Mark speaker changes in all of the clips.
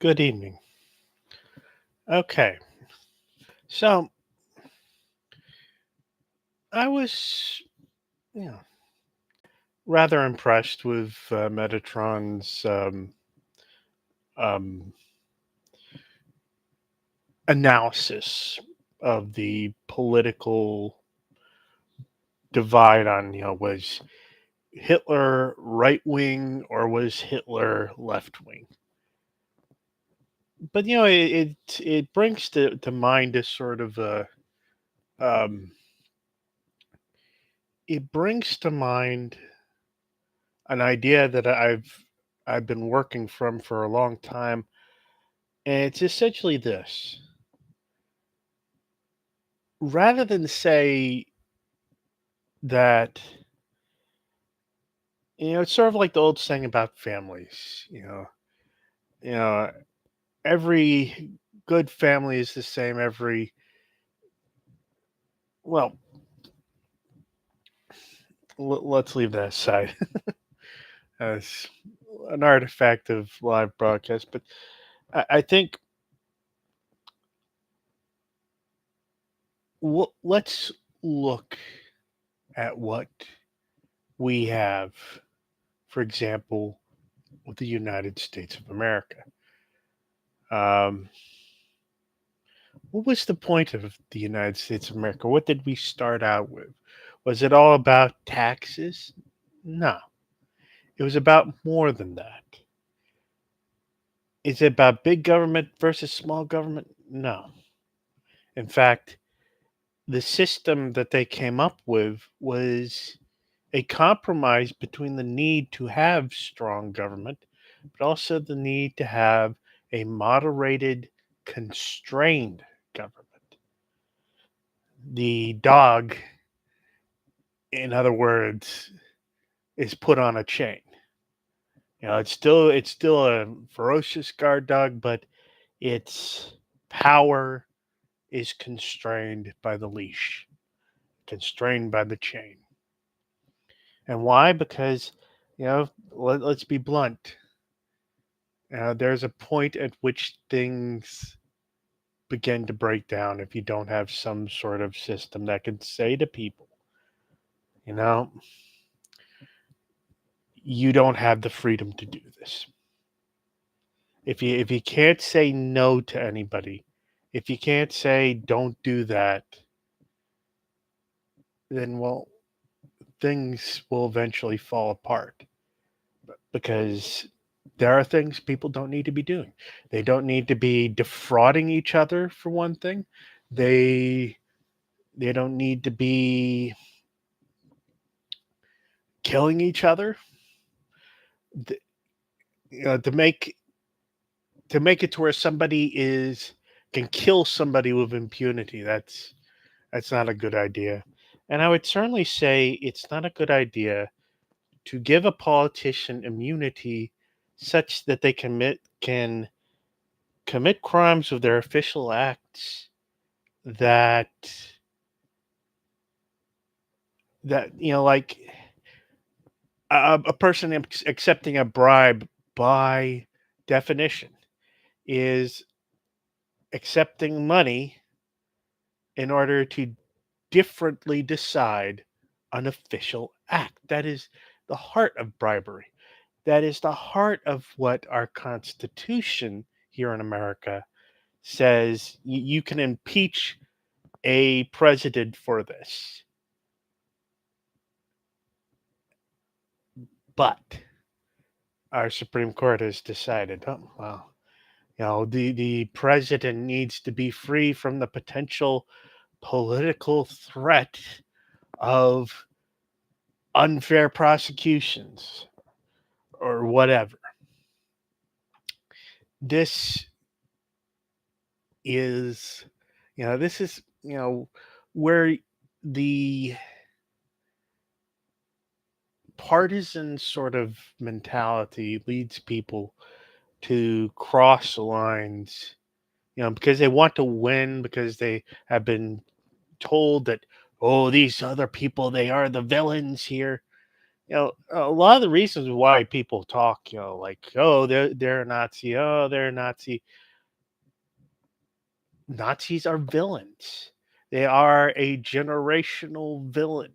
Speaker 1: Good evening. Okay, so I was, you know, rather impressed with Metatron's um, analysis of the political divide on, was Hitler right wing or was Hitler left wing? But it brings to mind a sort of a um, it brings to mind an idea that I've been working from for a long time. And it's essentially this: rather than say that, it's sort of like the old saying about families, you know, every good family is the same. Well, let's leave that aside as an artifact of live broadcast. But I think let's look at what we have, for example, with the United States of America. Um, what was the point of the United States of America? What did we start out with? Was it all about taxes? No, it was about more than that. Is it about big government versus small government? No. In fact, the system that they came up with was a compromise between the need to have strong government, but also the need to have a moderated, constrained government. The dog, in other words, is put on a chain. It's still a ferocious guard dog, but its power is constrained by the leash, constrained by the chain. And why? Because let's be blunt. There's a point at which things begin to break down if you don't have some sort of system that can say to people, you know, you don't have the freedom to do this. If you can't say no to anybody, if you can't say don't do that, then well, things will eventually fall apart because there are things people don't need to be doing. They don't need to be defrauding each other for one thing. They they don't need to be killing each other. Th- to make it to where somebody is can kill somebody with impunity. That's not a good idea. And I would certainly say it's not a good idea to give a politician immunity such that they can commit crimes with their official acts that like a person accepting a bribe by definition is accepting money in order to differently decide an official act. That is the heart of bribery. That is the heart of what our Constitution here in America says you can impeach a president for this. But our Supreme Court has decided, oh, well, the president needs to be free from the potential political threat of unfair prosecutions or whatever. This is, this is, where the partisan sort of mentality leads people to cross lines, because they want to win, because they have been told that, oh, these other people, they are the villains here. a lot of the reasons why people talk, like, oh, they're a Nazi, oh, they're a Nazi. Nazis are villains. They are a generational villain,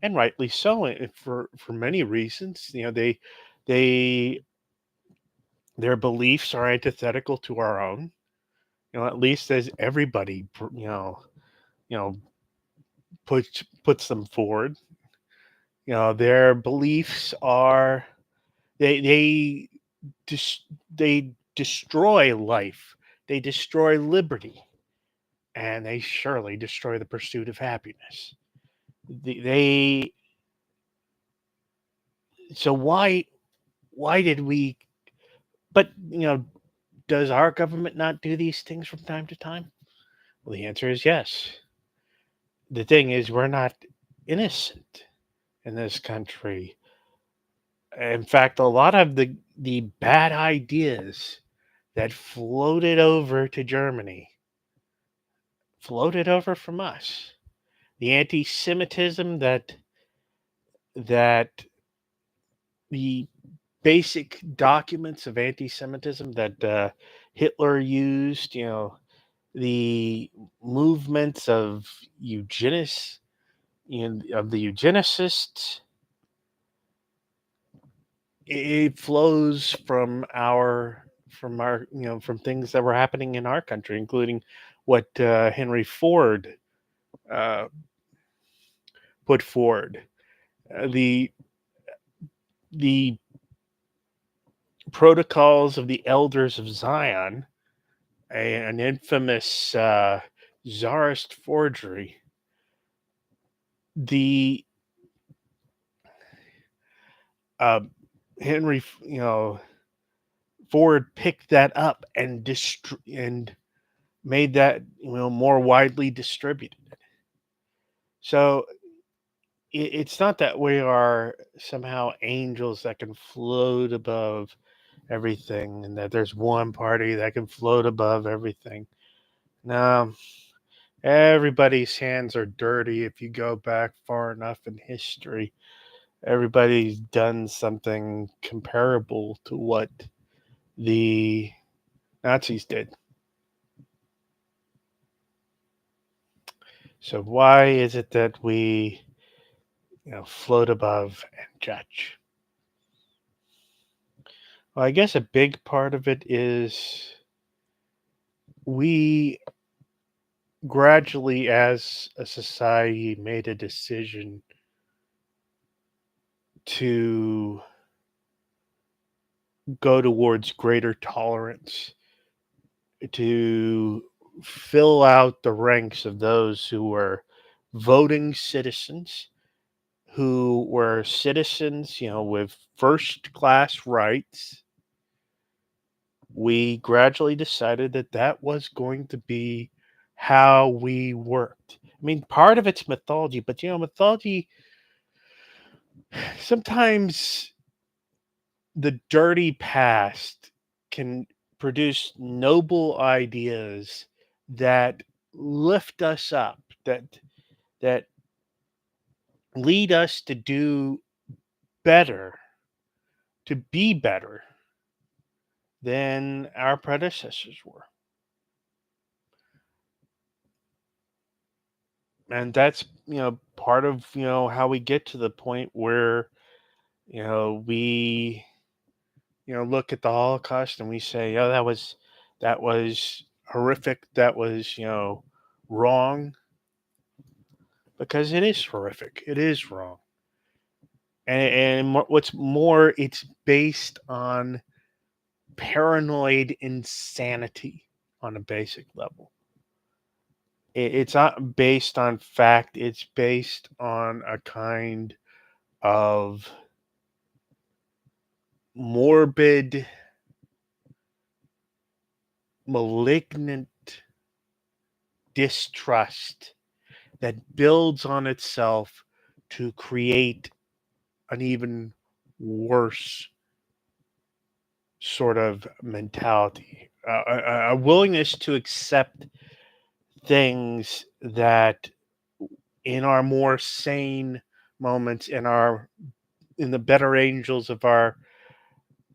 Speaker 1: and rightly so, for many reasons. They their beliefs are antithetical to our own. At least as everybody, you know, puts them forward. Their beliefs are they they destroy life, they destroy liberty, and they surely destroy the pursuit of happiness. They so why did we? But does our government not do these things from time to time? Well, the answer is yes. The thing is, we're not innocent in this country. In fact, a lot of the bad ideas that floated over to Germany floated over from us. The anti-Semitism that the basic documents of anti-Semitism that Hitler used, the movements of eugenists, of the eugenicists, it flows from things that were happening in our country, including what Henry Ford uh, put forward. The protocols of the elders of Zion, an infamous czarist forgery. The uh, Henry, Ford picked that up and made that more widely distributed. So it's not that we are somehow angels that can float above everything, and that there's one party that can float above everything. No, everybody's hands are dirty if you go back far enough in history. Everybody's done something comparable to what the Nazis did. So why is it that we, float above and judge? Well, I guess a big part of it is we gradually, as a society, made a decision to go towards greater tolerance, to fill out the ranks of those who were voting citizens, who were citizens, with first class rights. We gradually decided that that was going to be how we worked. I mean, part of it's mythology, but mythology sometimes the dirty past can produce noble ideas that lift us up, that lead us to do better, to be better than our predecessors were. And that's, part of, how we get to the point where, we, look at the Holocaust and we say, oh, that was horrific. That was, wrong, because it is horrific. It is wrong. And what's more, it's based on paranoid insanity on a basic level. It's not based on fact, it's based on a kind of morbid, malignant distrust that builds on itself to create an even worse sort of mentality, a willingness to accept things that in our more sane moments, in our in the better angels of our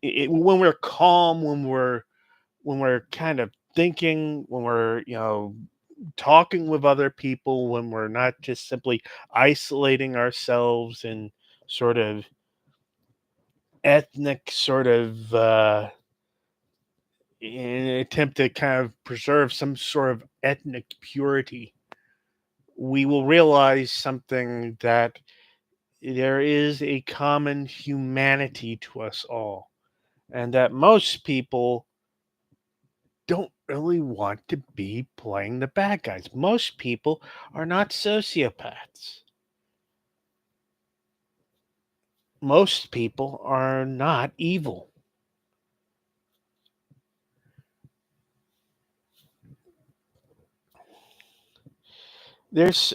Speaker 1: when we're calm, when we're kind of thinking, when we're talking with other people, when we're not just simply isolating ourselves in sort of ethnic sort of in an attempt to kind of preserve some sort of ethnic purity, we will realize something, that there is a common humanity to us all, and that most people don't really want to be playing the bad guys. Most people are not sociopaths. Most people are not evil. There's,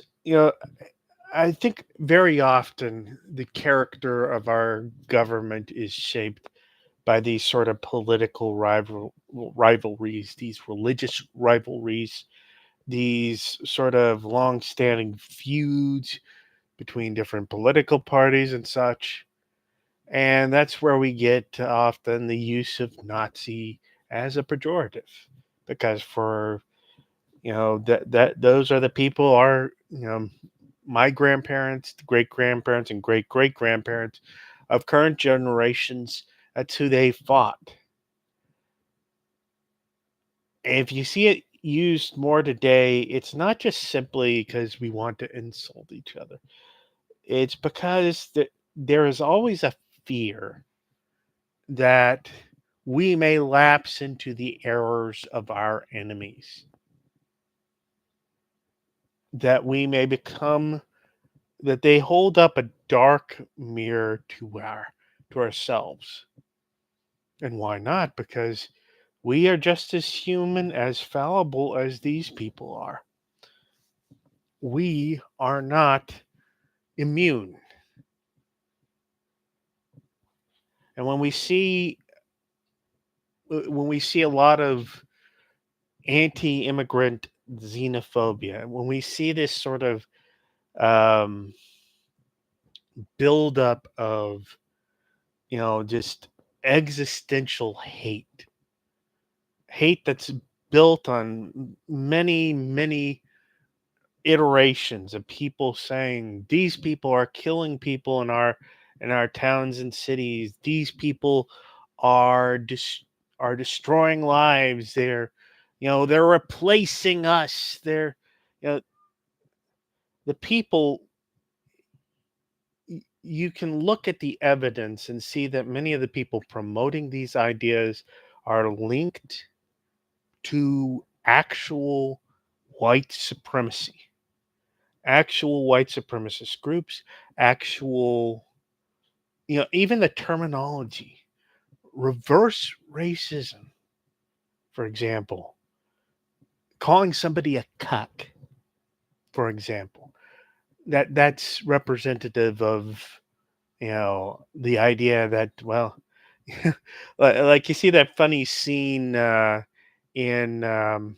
Speaker 1: I think very often the character of our government is shaped by these sort of political rivalries, these religious rivalries, these sort of long-standing feuds between different political parties and such. And that's where we get often the use of Nazi as a pejorative, because for that those are the people, are my grandparents, great grandparents, and great great grandparents of current generations. That's who they fought. And if you see it used more today, it's not just simply because we want to insult each other. It's because there is always a fear that we may lapse into the errors of our enemies, that we may become, that they hold up a dark mirror to ourselves. And why not? Because we are just as human, as fallible as these people are. We are not immune. And when we see a lot of anti-immigrant xenophobia, when we see this sort of um, buildup of just existential hate that's built on many iterations of people saying these people are killing people in our towns and cities. These people are are destroying lives. They're replacing us. They're you know the people. You can look at the evidence and see that many of the people promoting these ideas are linked to white supremacy, actual white supremacist groups, actual, even the terminology, reverse racism, for example, calling somebody a cuck, for example, that's representative of, the idea that, well, like you see that funny scene in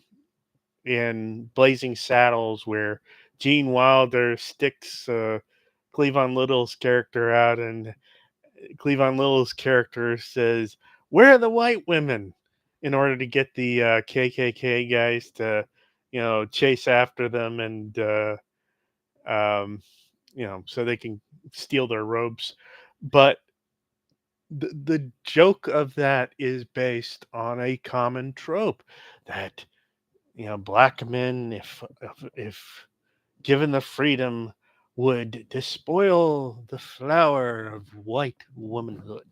Speaker 1: in Blazing Saddles where Gene Wilder sticks Cleavon Little's character out, and Cleavon Little's character says, "Where are the white women?" in order to get the KKK guys to, chase after them, and um, so they can steal their robes. But the joke of that is based on a common trope that, black men, if given the freedom, would despoil the flower of white womanhood.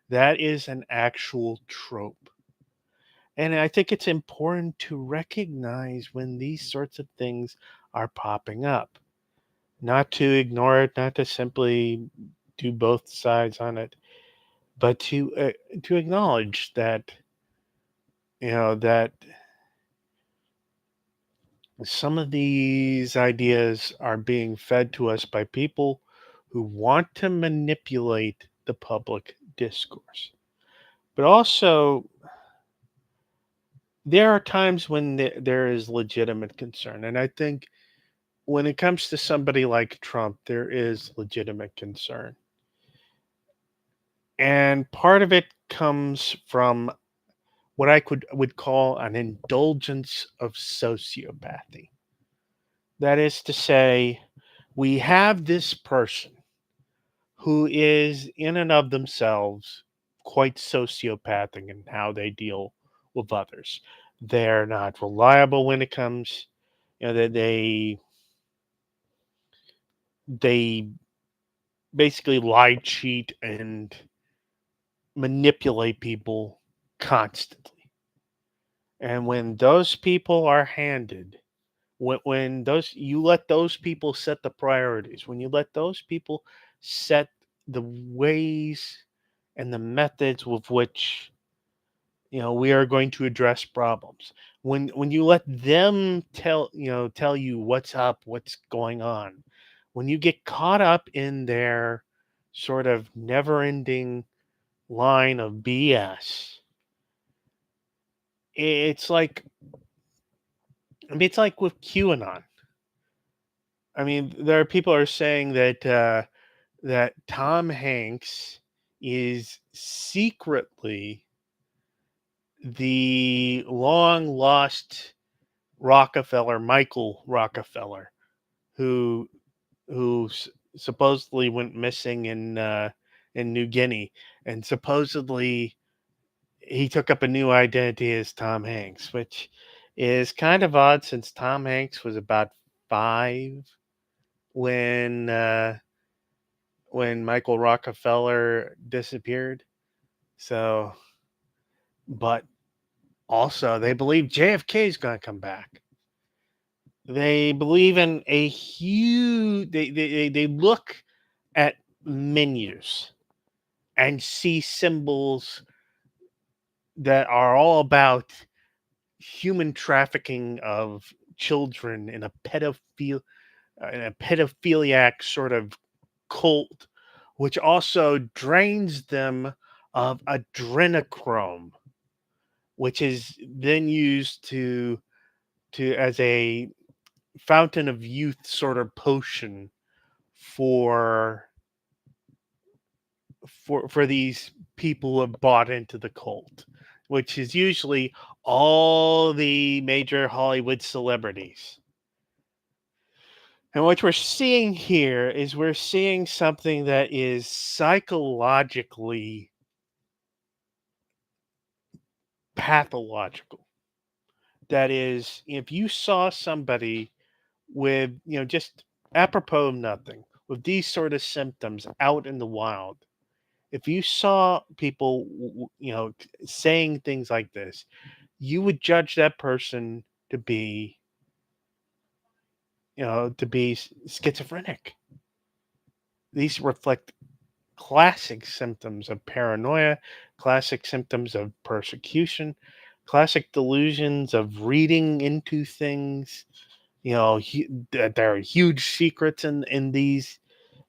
Speaker 1: That is an actual trope. And I think it's important to recognize when these sorts of things are popping up, not to ignore it, not to simply do both sides on it, but to acknowledge that, that some of these ideas are being fed to us by people who want to manipulate the public discourse. But also, there are times when there is legitimate concern. And I think when it comes to somebody like Trump, there is legitimate concern. And part of it comes from what I could would call an indulgence of sociopathy. That is to say, we have this person who is in and of themselves quite sociopathic in how they deal with others. They're not reliable when it comes, that they basically lie, cheat, and manipulate people constantly. And when those people are handed, when those you let those people set the priorities, when you let those people set the ways and the methods with which we are going to address problems, when you let them tell you what's up, what's going on, when you get caught up in their sort of never ending line of BS, it's like, I mean, it's like with QAnon. I mean, there are people are saying that Tom Hanks is secretly the long lost Rockefeller, Michael Rockefeller, who supposedly went missing in New Guinea, and supposedly he took up a new identity as Tom Hanks, which is kind of odd since Tom Hanks was about 5 when Michael Rockefeller disappeared. So, but also they believe JFK is going to come back. They believe in a huge. They look at menus and see symbols that are all about human trafficking of children in a pedophiliac sort of cult, which also drains them of adrenochrome, which is then used to as a fountain of youth sort of potion for for these people who have bought into the cult, which is usually all the major Hollywood celebrities. And what we're seeing here is we're seeing something that is psychologically pathological. That is, if you saw somebody with, just apropos of nothing, with these sort of symptoms out in the wild, if you saw people, saying things like this, you would judge that person to be, schizophrenic. These reflect classic symptoms of paranoia, classic symptoms of persecution, classic delusions of reading into things. That there are huge secrets in these,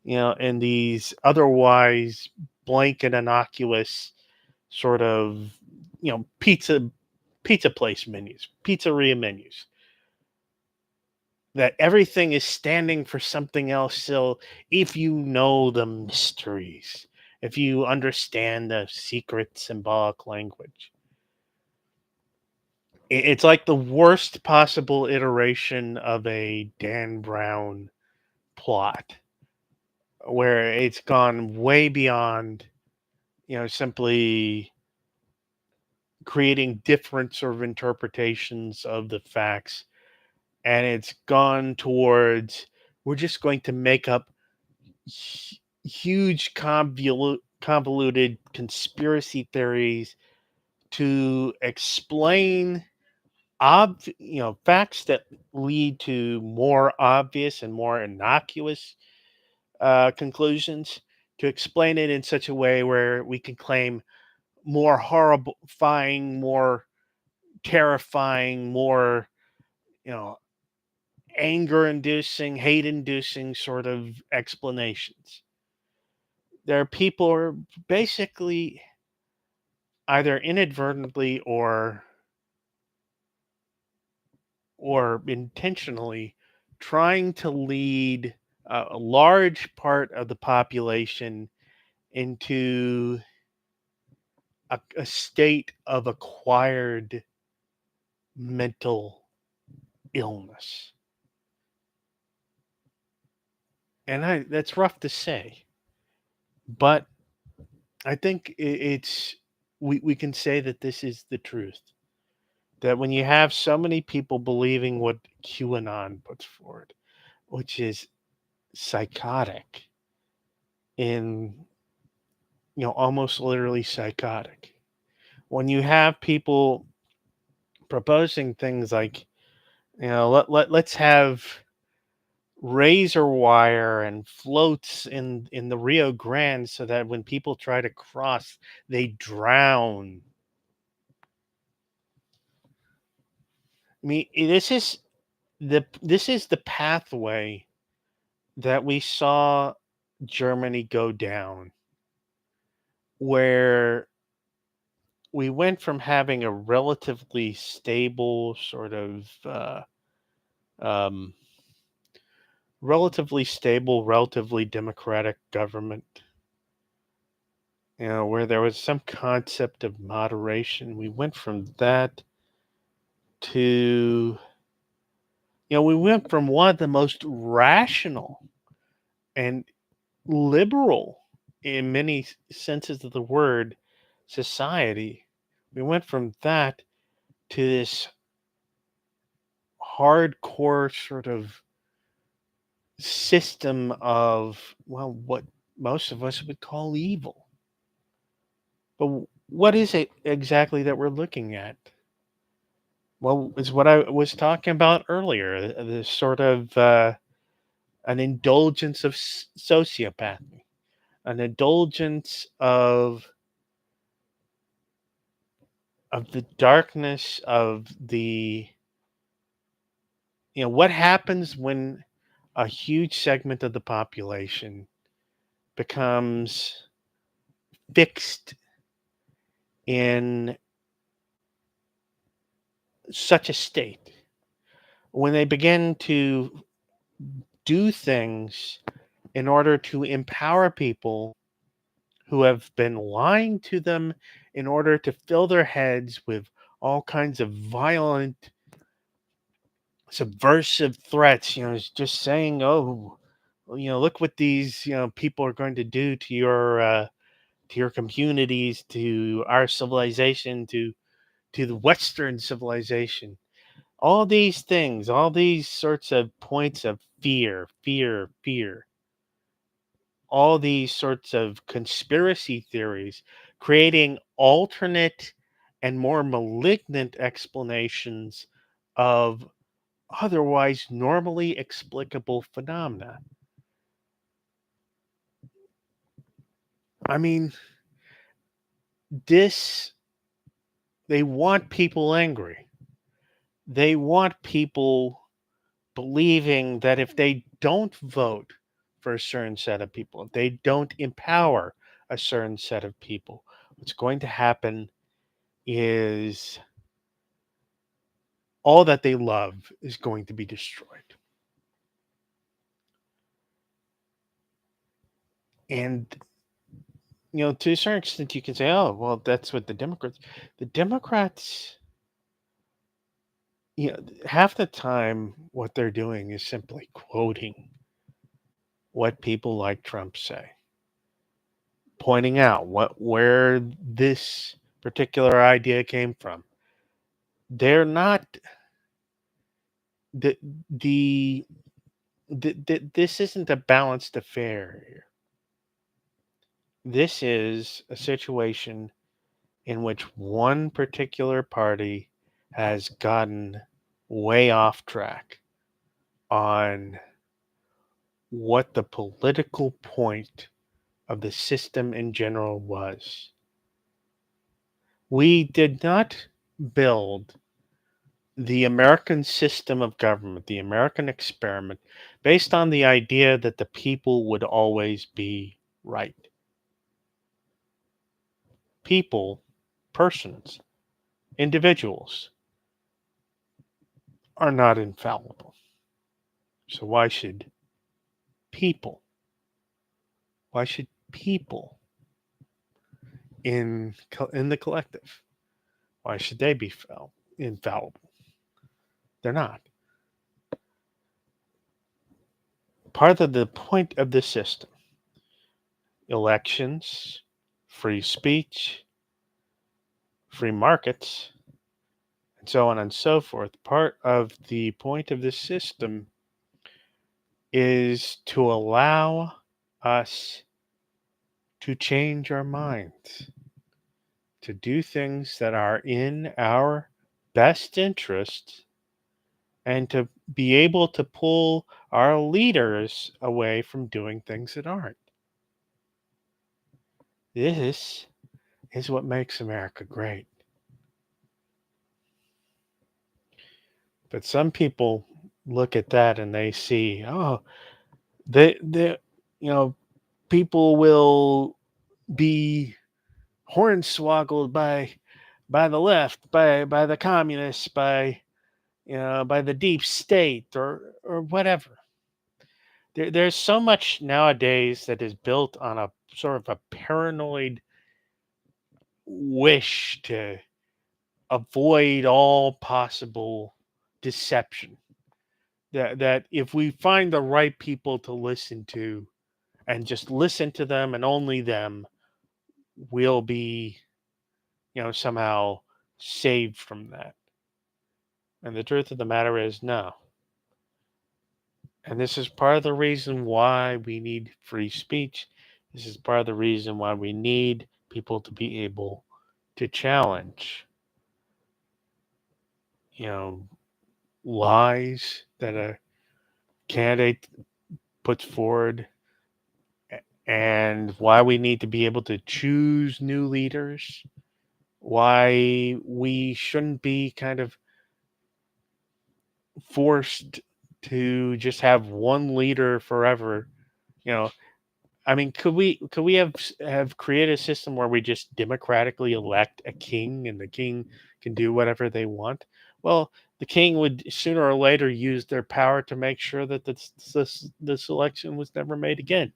Speaker 1: in these otherwise blanket innocuous sort of, pizza place menus, pizzeria menus, that everything is standing for something else still, if you know the mysteries, if you understand the secret symbolic language. It's like the worst possible iteration of a Dan Brown plot, where it's gone way beyond, simply creating different sort of interpretations of the facts, and it's gone towards, we're just going to make up huge convoluted conspiracy theories to explain facts that lead to more obvious and more innocuous conclusions, to explain it in such a way where we can claim more horrifying, more terrifying, more, you know anger inducing, hate inducing sort of explanations. There are people who are basically either inadvertently or intentionally trying to lead a large part of the population into a state of acquired mental illness. And that's rough to say, but I think it's we can say that this is the truth. That when you have so many people believing what QAnon puts forward, which is psychotic in almost literally psychotic. When you have people proposing things like, let's have razor wire and floats in the Rio Grande so that when people try to cross, they drown. I mean, this is the pathway that we saw Germany go down, where we went from having a relatively stable sort of um, relatively democratic government, where there was some concept of moderation. We went from that to, we went from one of the most rational and liberal, in many senses of the word, society. We went from that to this hardcore sort of system of, well, what most of us would call evil. But what is it exactly that we're looking at? Well, it's what I was talking about earlier, this sort of an indulgence of sociopathy, an indulgence of the darkness of the, what happens when a huge segment of the population becomes fixed in such a state, when they begin to do things in order to empower people who have been lying to them in order to fill their heads with all kinds of violent, subversive threats. It's just saying, oh, well, look what these people are going to do to your communities, to our civilization, to the Western civilization. All these things, all these sorts of points of fear, fear, fear, all these sorts of conspiracy theories, creating alternate and more malignant explanations of otherwise normally explicable phenomena. I mean, this, they want people angry. They want people believing that if they don't vote for a certain set of people, if they don't empower a certain set of people, what's going to happen is all that they love is going to be destroyed. And, to a certain extent, you can say, oh, well, that's what the Democrats, half the time, what they're doing is simply quoting what people like Trump say, pointing out where this particular idea came from. They're not the the, this isn't a balanced affair here. This is a situation in which one particular party has gotten way off track on what the political point of the system in general was. We did not build the American system of government, the American experiment, based on the idea that the people would always be right. People, persons, individuals are not infallible. So people, why should people in the collective. Why should they be infallible? They're not. Part of the point of this system, elections, free speech, free markets, and so on and so forth, part of the point of this system is to allow us to change our minds, to do things that are in our best interest, and to be able to pull our leaders away from doing things that aren't. This is what makes America great. But some people look at that and they see, oh, they you know, people will be hornswoggled by the left, by the communists, by the deep state or whatever. There's so much nowadays that is built on a sort of a paranoid wish to avoid all possible deception. That if we find the right people to listen to and just listen to them and only them, we'll be, somehow saved from that. And the truth of the matter is no. And this is part of the reason why we need free speech. This is part of the reason why we need people to be able to challenge, you know, lies that a candidate puts forward, and why we need to be able to choose new leaders, why we shouldn't be kind of forced to just have one leader forever. You know, I mean, could we have created a system where we just democratically elect a king and the king can do whatever they want? Well, the king would sooner or later use their power to make sure that this election was never made again.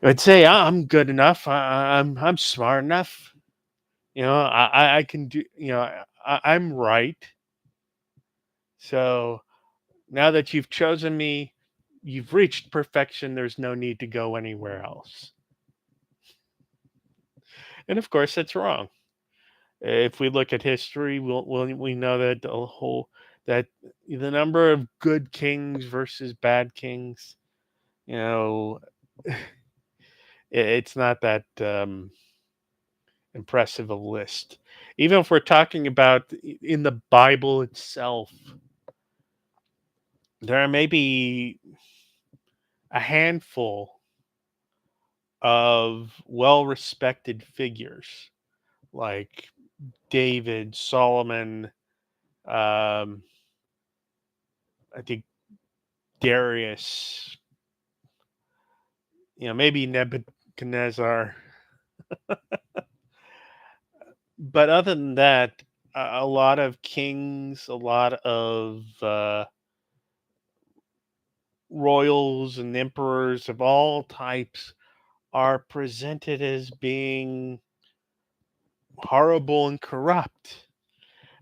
Speaker 1: I'd say I'm good enough. I'm smart enough. I can do. I'm right. So now that you've chosen me, you've reached perfection. There's no need to go anywhere else. And of course, that's wrong. If we look at history, we know that that the number of good kings versus bad kings, you know, it's not that impressive a list. Even if we're talking about in the Bible itself, there are maybe a handful of well-respected figures like David, Solomon, um, I think Darius, maybe Nebuchadnezzar. But other than that, a lot of kings, a lot of royals and emperors of all types are presented as being horrible and corrupt.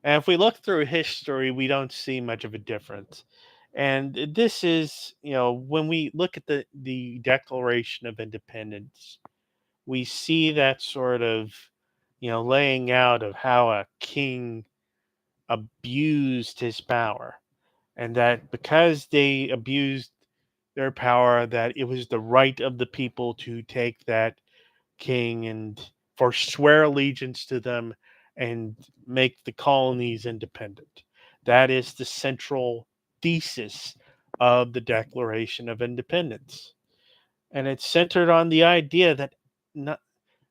Speaker 1: And if we look through history, we don't see much of a difference. And this is, when we look at the Declaration of Independence, we see that sort of, laying out of how a king abused his power, and that because they abused their power, that it was the right of the people to take that king and forswear allegiance to them and make the colonies independent. That is the central thesis of the Declaration of Independence. And it's centered on the idea that not,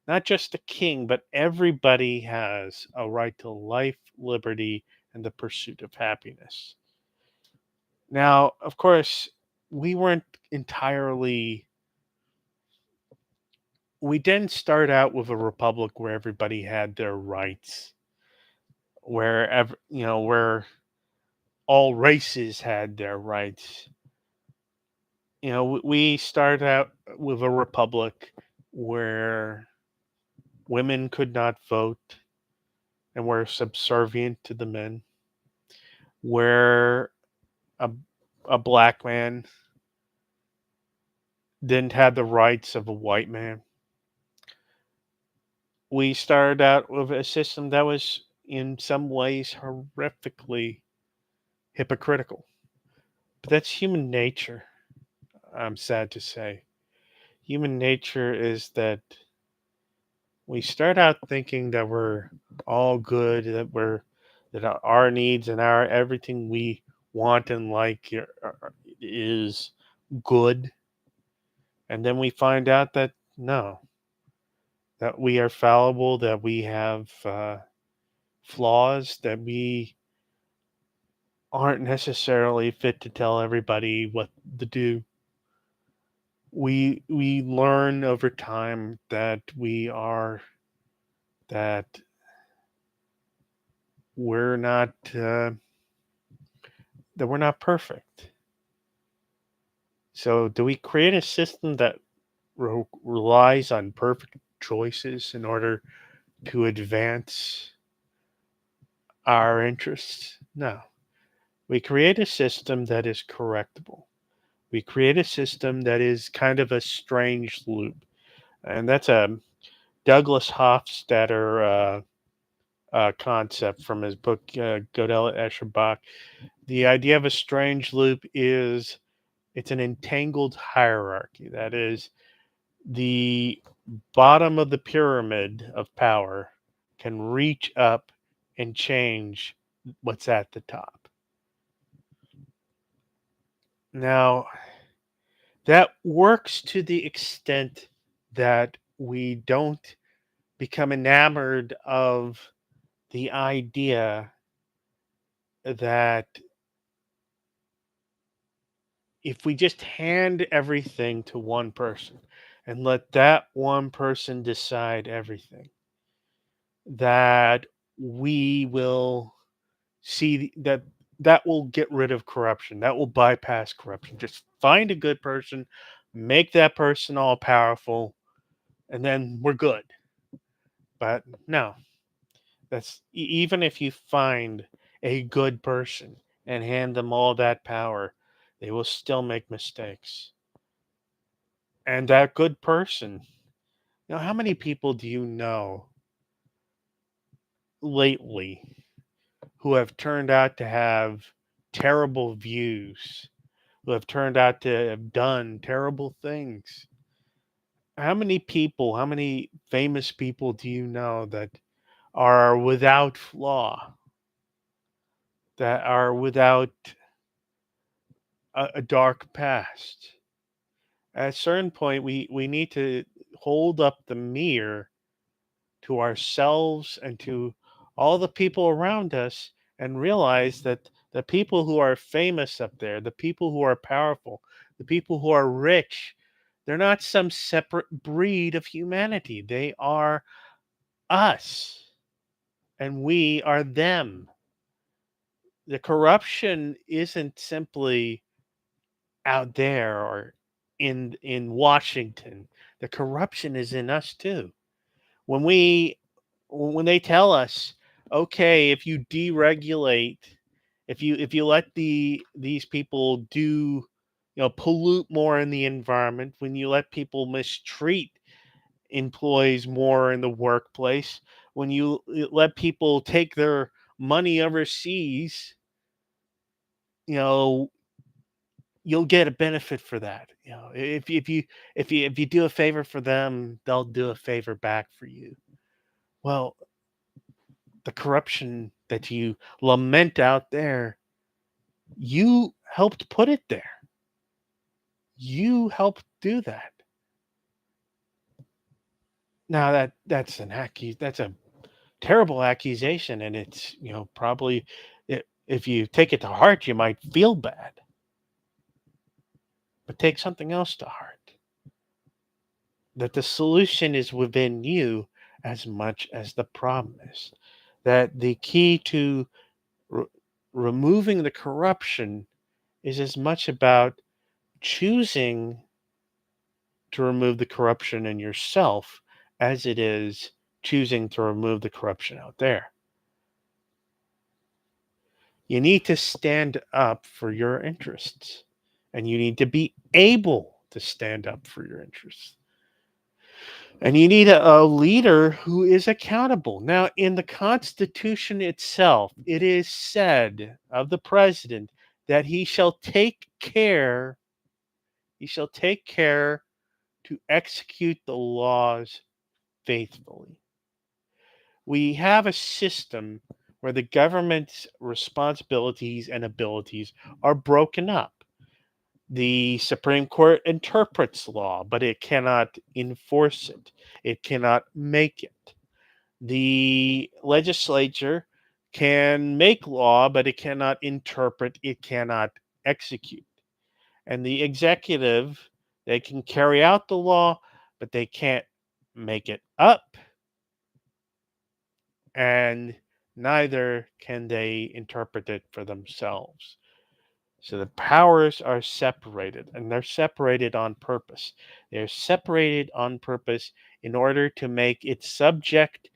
Speaker 1: not just the king, but everybody has a right to life, liberty, and the pursuit of happiness. Now, of course, we weren't entirely we didn't start out with a republic where everybody had their rights, where all races had their rights. We started out with a republic where women could not vote and were subservient to the men, where a, a black man didn't have the rights of a white man. We started out with a system that was, in some ways, horrifically hypocritical. But that's human nature, I'm sad to say. Human nature is that we start out thinking that we're all good, that our needs and our everything we want and like is good, and then we find out that no, that we are fallible, that we have flaws, that we aren't necessarily fit to tell everybody what to do. We learn over time that we're not that we're not perfect. So, do we create a system that relies on perfect choices in order to advance our interests? No. We create a system that is correctable. We create a system that is kind of a strange loop. And that's a Douglas Hofstadter concept from his book, Godel Escherbach. The idea of a strange loop is it's an entangled hierarchy. That is, the bottom of the pyramid of power can reach up and change what's at the top. Now, that works to the extent that we don't become enamored of the idea that if we just hand everything to one person and let that one person decide everything, that we will that that will get rid of corruption. That will bypass corruption. Just find a good person, make that person all powerful, and then we're good. But no, even if you find a good person and hand them all that power, they will still make mistakes. And that good person, how many people do you know lately who have turned out to have terrible views, who have turned out to have done terrible things? How many people, how many famous people do you know that are without flaw, that are without a dark past? At a certain point, we need to hold up the mirror to ourselves and to all the people around us and realize that the people who are famous up there, the people who are powerful, the people who are rich, they're not some separate breed of humanity. They are us, and we are them. The corruption isn't simply out there or in Washington. The corruption is in us too. When we when they tell us, okay, if you deregulate, if you let these people do, pollute more in the environment, when you let people mistreat employees more in the workplace, when you let people take their money overseas, you know, you'll get a benefit for that. If you do a favor for them, they'll do a favor back for you. Well, the corruption that you lament out there, you helped put it there. You helped do that. Now that's a terrible accusation, and it's probably, if you take it to heart, you might feel bad. But take something else to heart: that the solution is within you as much as the problem is. That the key to re- removing the corruption is as much about choosing to remove the corruption in yourself as it is choosing to remove the corruption out there. You need to stand up for your interests, and you need to be able to stand up for your interests. And you need a leader who is accountable. Now, in the Constitution itself, it is said of the president that he shall take care to execute the laws faithfully. We have a system where the government's responsibilities and abilities are broken up. The Supreme Court interprets law, but it cannot enforce it. It cannot make it. The legislature can make law, but it cannot interpret, it cannot execute. And the executive, they can carry out the law, but they can't make it up, and neither can they interpret it for themselves. So the powers are separated, and they're separated on purpose. They're separated on purpose in order to make it subject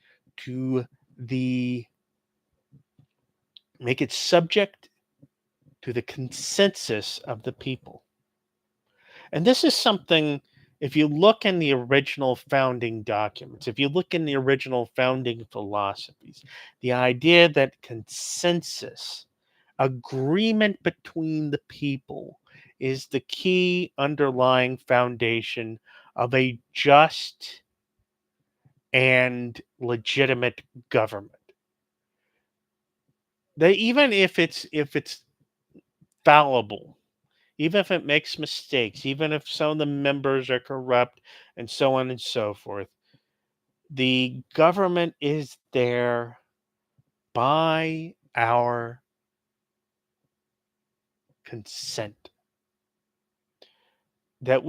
Speaker 1: to the make it subject to the consensus of the people. And this is something, if you look in the original founding documents, if you look in the original founding philosophies, the idea that consensus, agreement between the people, is the key underlying foundation of a just and legitimate government. They, even if it's fallible, even if it makes mistakes, even if some of the members are corrupt, and so on and so forth, the government is there by our consent. That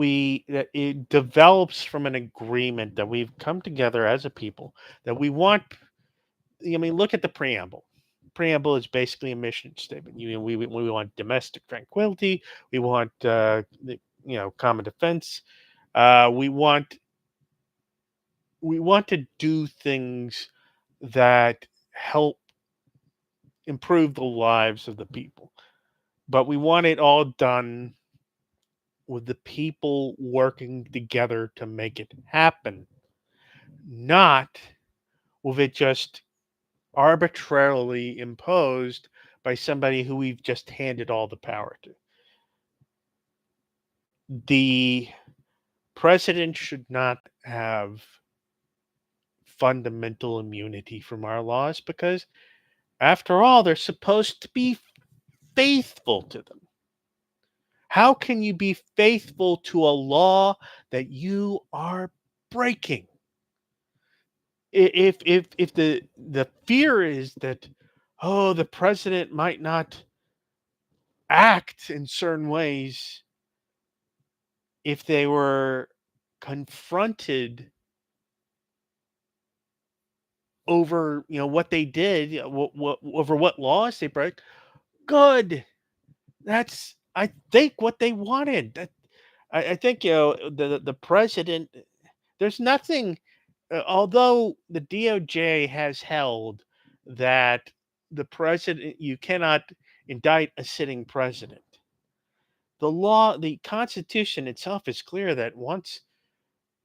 Speaker 1: it develops from an agreement that we've come together as a people, that we want. I mean, look at the preamble. Preamble is basically a mission statement. We want domestic tranquility. We want common defense. We want to do things that help improve the lives of the people, but we want it all done with the people working together to make it happen, not with it just arbitrarily imposed by somebody who we've just handed all the power to. The president should not have fundamental immunity from our laws because, after all, they're supposed to be faithful to them. How can you be faithful to a law that you are breaking? If the fear is that, oh, the president might not act in certain ways if they were confronted over what they did, what over what laws they broke. Good. That's, I think, what they wanted. I think the president. There's nothing. Although the DOJ has held that the president, you cannot indict a sitting president. The Constitution itself is clear that once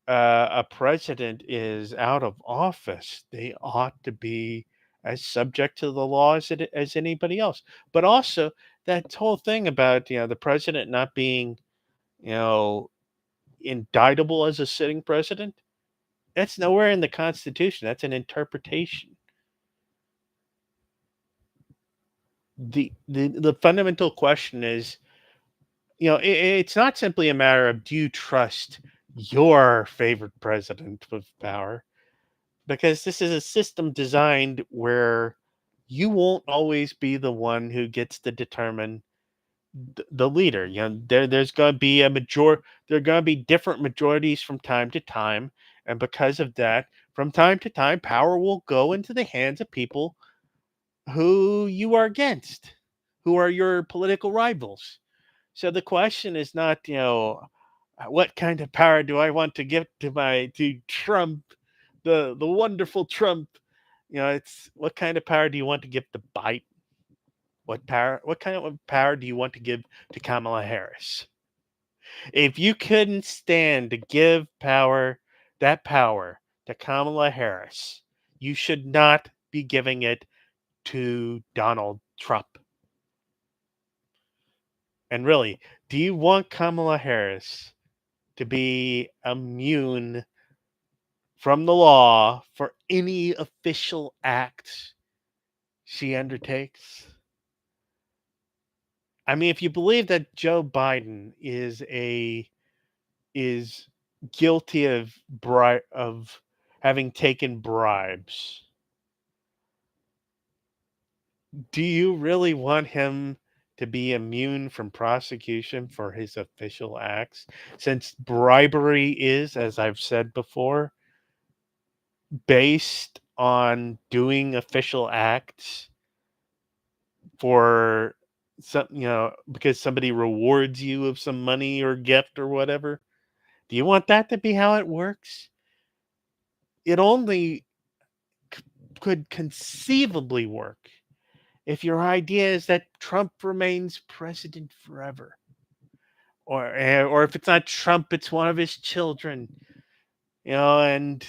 Speaker 1: a president is out of office, they ought to be as subject to the law as anybody else. But also that whole thing about the president not being you know indictable as a sitting president. That's nowhere in the Constitution. That's an interpretation. The fundamental question is, it's not simply a matter of, do you trust your favorite president with power? Because this is a system designed where you won't always be the one who gets to determine the leader. There's going to be there are going to be different majorities from time to time, and because of that, from time to time, power will go into the hands of people who you are against, who are your political rivals. So the question is not, what kind of power do I want to give to Trump, the wonderful Trump. It's what kind of power do you want to give to Biden? What kind of power do you want to give to Kamala Harris? If you couldn't stand to give power to Kamala Harris, you should not be giving it to Donald Trump. And really, do you want Kamala Harris to be immune from the law for any official act she undertakes? I mean, if you believe that Joe Biden is guilty of having taken bribes, do you really want him to be immune from prosecution for his official acts? Since bribery is, as I've said before, based on doing official acts for because somebody rewards you of some money or gift or whatever. Do you want that to be how it works? It only could conceivably work if your idea is that Trump remains president forever, or if it's not Trump, it's one of his children, and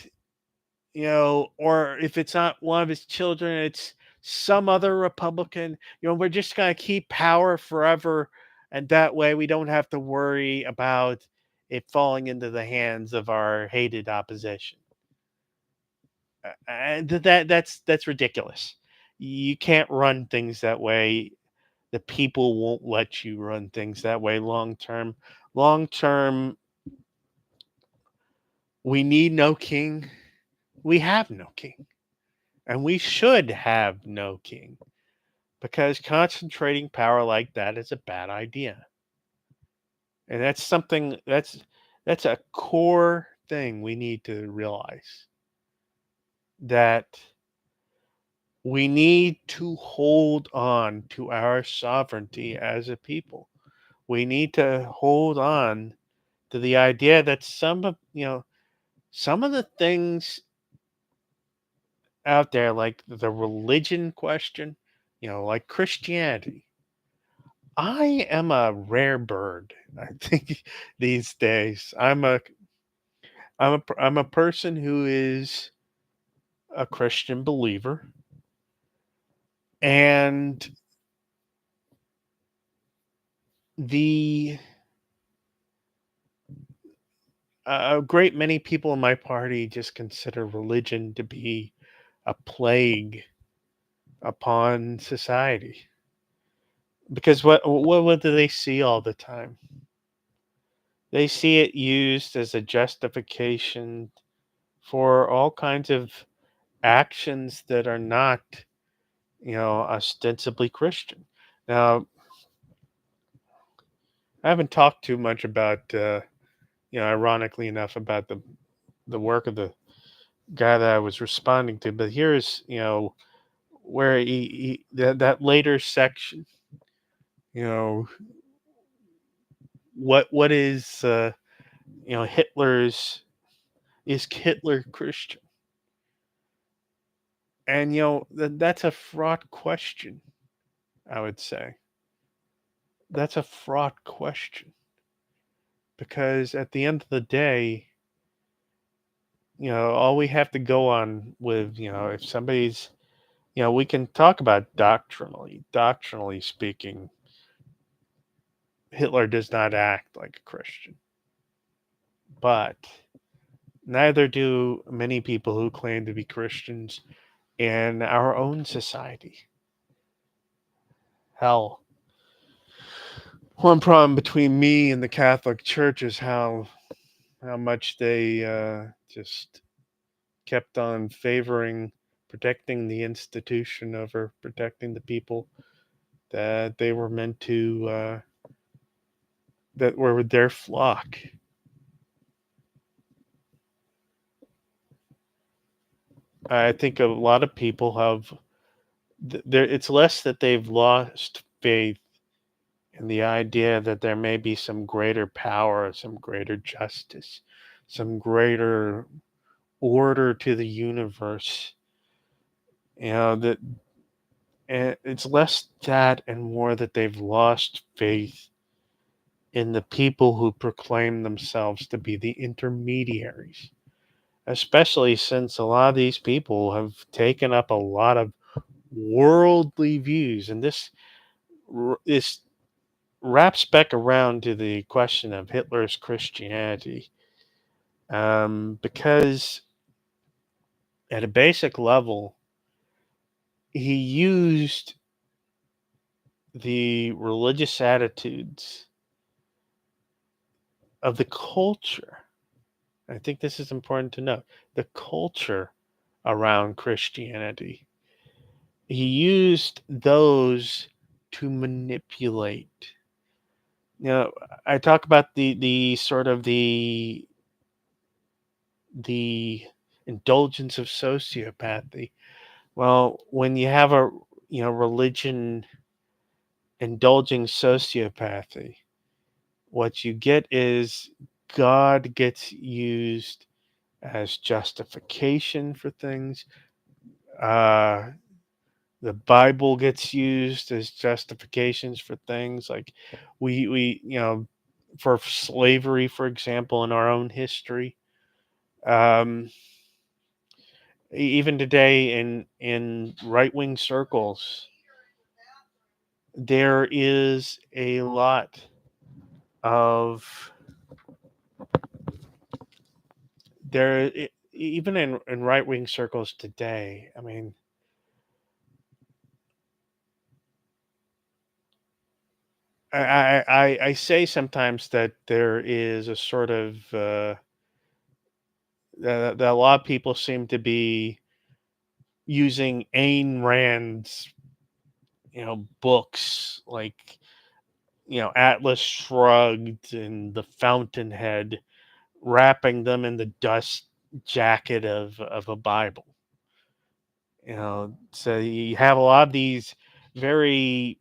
Speaker 1: or if it's not one of his children, it's some other Republican. We're just gonna keep power forever, and that way we don't have to worry about it falling into the hands of our hated opposition. And that's ridiculous. You can't run things that way. The people won't let you run things that way long term. Long term, we need no king. We have no king. And we should have no king, because concentrating power like that is a bad idea. And that's something that's a core thing we need to realize, that we need to hold on to our sovereignty as a people. We need to hold on to the idea that some of the things out there, like the religion question, like Christianity. I am a rare bird, I think, these days. I'm a person who is a Christian believer, and the a great many people in my party just consider religion to be a plague upon society, because what do they see all the time? They see it used as a justification for all kinds of actions that are not, ostensibly Christian. Now, I haven't talked too much about, ironically enough, about the work of the guy that I was responding to, but here's, where that later section, you know, what is, Hitler's is Hitler Christian? And that's a fraught question. I would say that's a fraught question, because at the end of the day, all we have to go on with, if somebody's, we can talk about doctrinally speaking, Hitler does not act like a Christian, but neither do many people who claim to be Christians in our own society. Hell, one problem between me and the Catholic Church is how much they just kept on favoring protecting the institution over protecting the people that they were meant to, that were their flock. I think a lot of people have there. It's less that they've lost faith in the idea that there may be some greater power, some greater justice, some greater order to the universe. That and it's less that and more that they've lost faith in the people who proclaim themselves to be the intermediaries, especially since a lot of these people have taken up a lot of worldly views. And this wraps back around to the question of Hitler's Christianity, because at a basic level, he used the religious attitudes of the culture. I think this is important to note, the culture around Christianity. He used those to manipulate. You know, I talk about the sort of the indulgence of sociopathy. Well, when you have a religion indulging sociopathy, what you get is God gets used as justification for things. Uh, the Bible gets used as justifications for things like we for slavery, for example, in our own history. Um, Even today in right wing circles, there is a lot of even in right wing circles today. I mean, I say sometimes that there is a sort of that a lot of people seem to be using Ayn Rand's books like Atlas Shrugged and The Fountainhead, wrapping them in the dust jacket of a Bible. So you have a lot of these very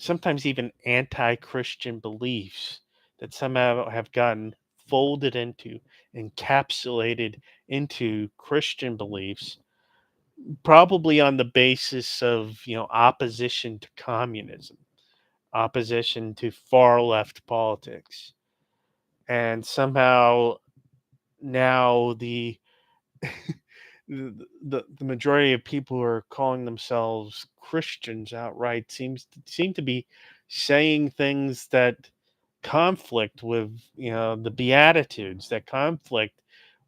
Speaker 1: sometimes even anti-Christian beliefs that somehow have gotten folded into, encapsulated into Christian beliefs, probably on the basis of opposition to communism, opposition to far left politics, and somehow now the majority of people who are calling themselves Christians outright seem to be saying things that conflict with the Beatitudes, that conflict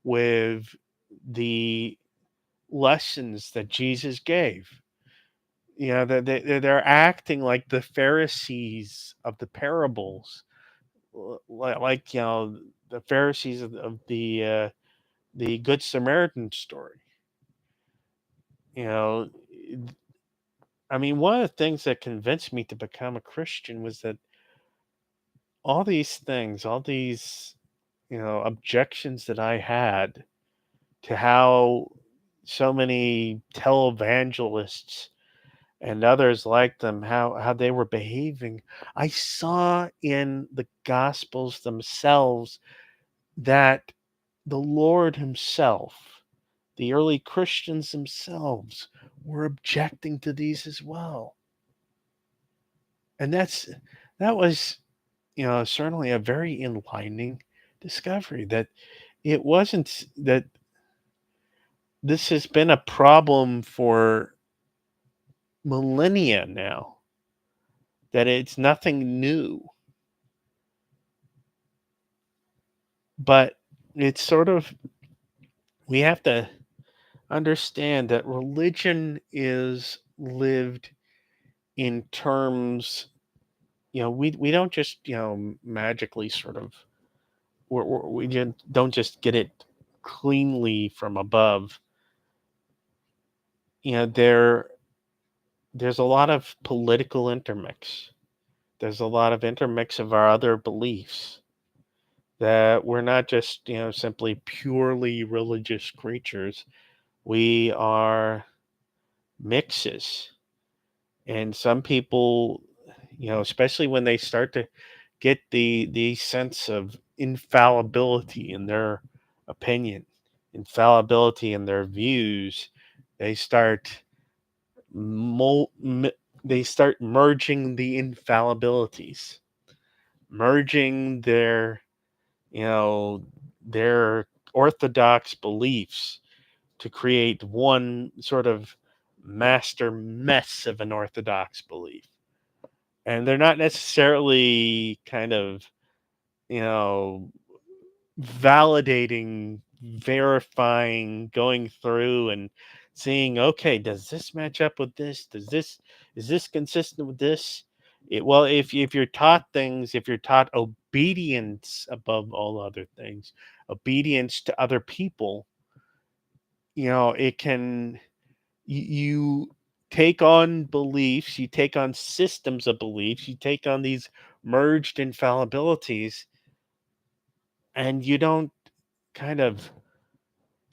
Speaker 1: with the lessons that Jesus gave. They're acting like the Pharisees of the parables, like the Pharisees of the Good Samaritan story. You know, I mean, one of the things that convinced me to become a Christian was that all these things, all these, objections that I had to how so many televangelists and others like them, how they were behaving, I saw in the Gospels themselves that the Lord Himself, the early Christians themselves, were objecting to these as well. And that was, certainly a very enlightening discovery that it wasn't that this has been a problem for millennia now, that it's nothing new, but it's sort of, we have to understand that religion is lived in terms, we don't just, magically sort of, we just don't just get it cleanly from above. You know, there's a lot of political intermix. There's a lot of intermix of our other beliefs, that we're not just, simply purely religious creatures. We are mixes. And some people, especially when they start to get the sense of infallibility in their opinion, infallibility in their views, they start mol- m- they start merging the infallibilities, merging you know, their orthodox beliefs to create one sort of master mess of an orthodox belief. And they're not necessarily kind of, you know, validating, verifying, going through and seeing, okay, does this match up with this? Does this is this consistent with this? Well, if you're taught things, if you're taught obedience above all other things, obedience to other people, it can you take on beliefs, you take on systems of beliefs, you take on these merged infallibilities, and you don't kind of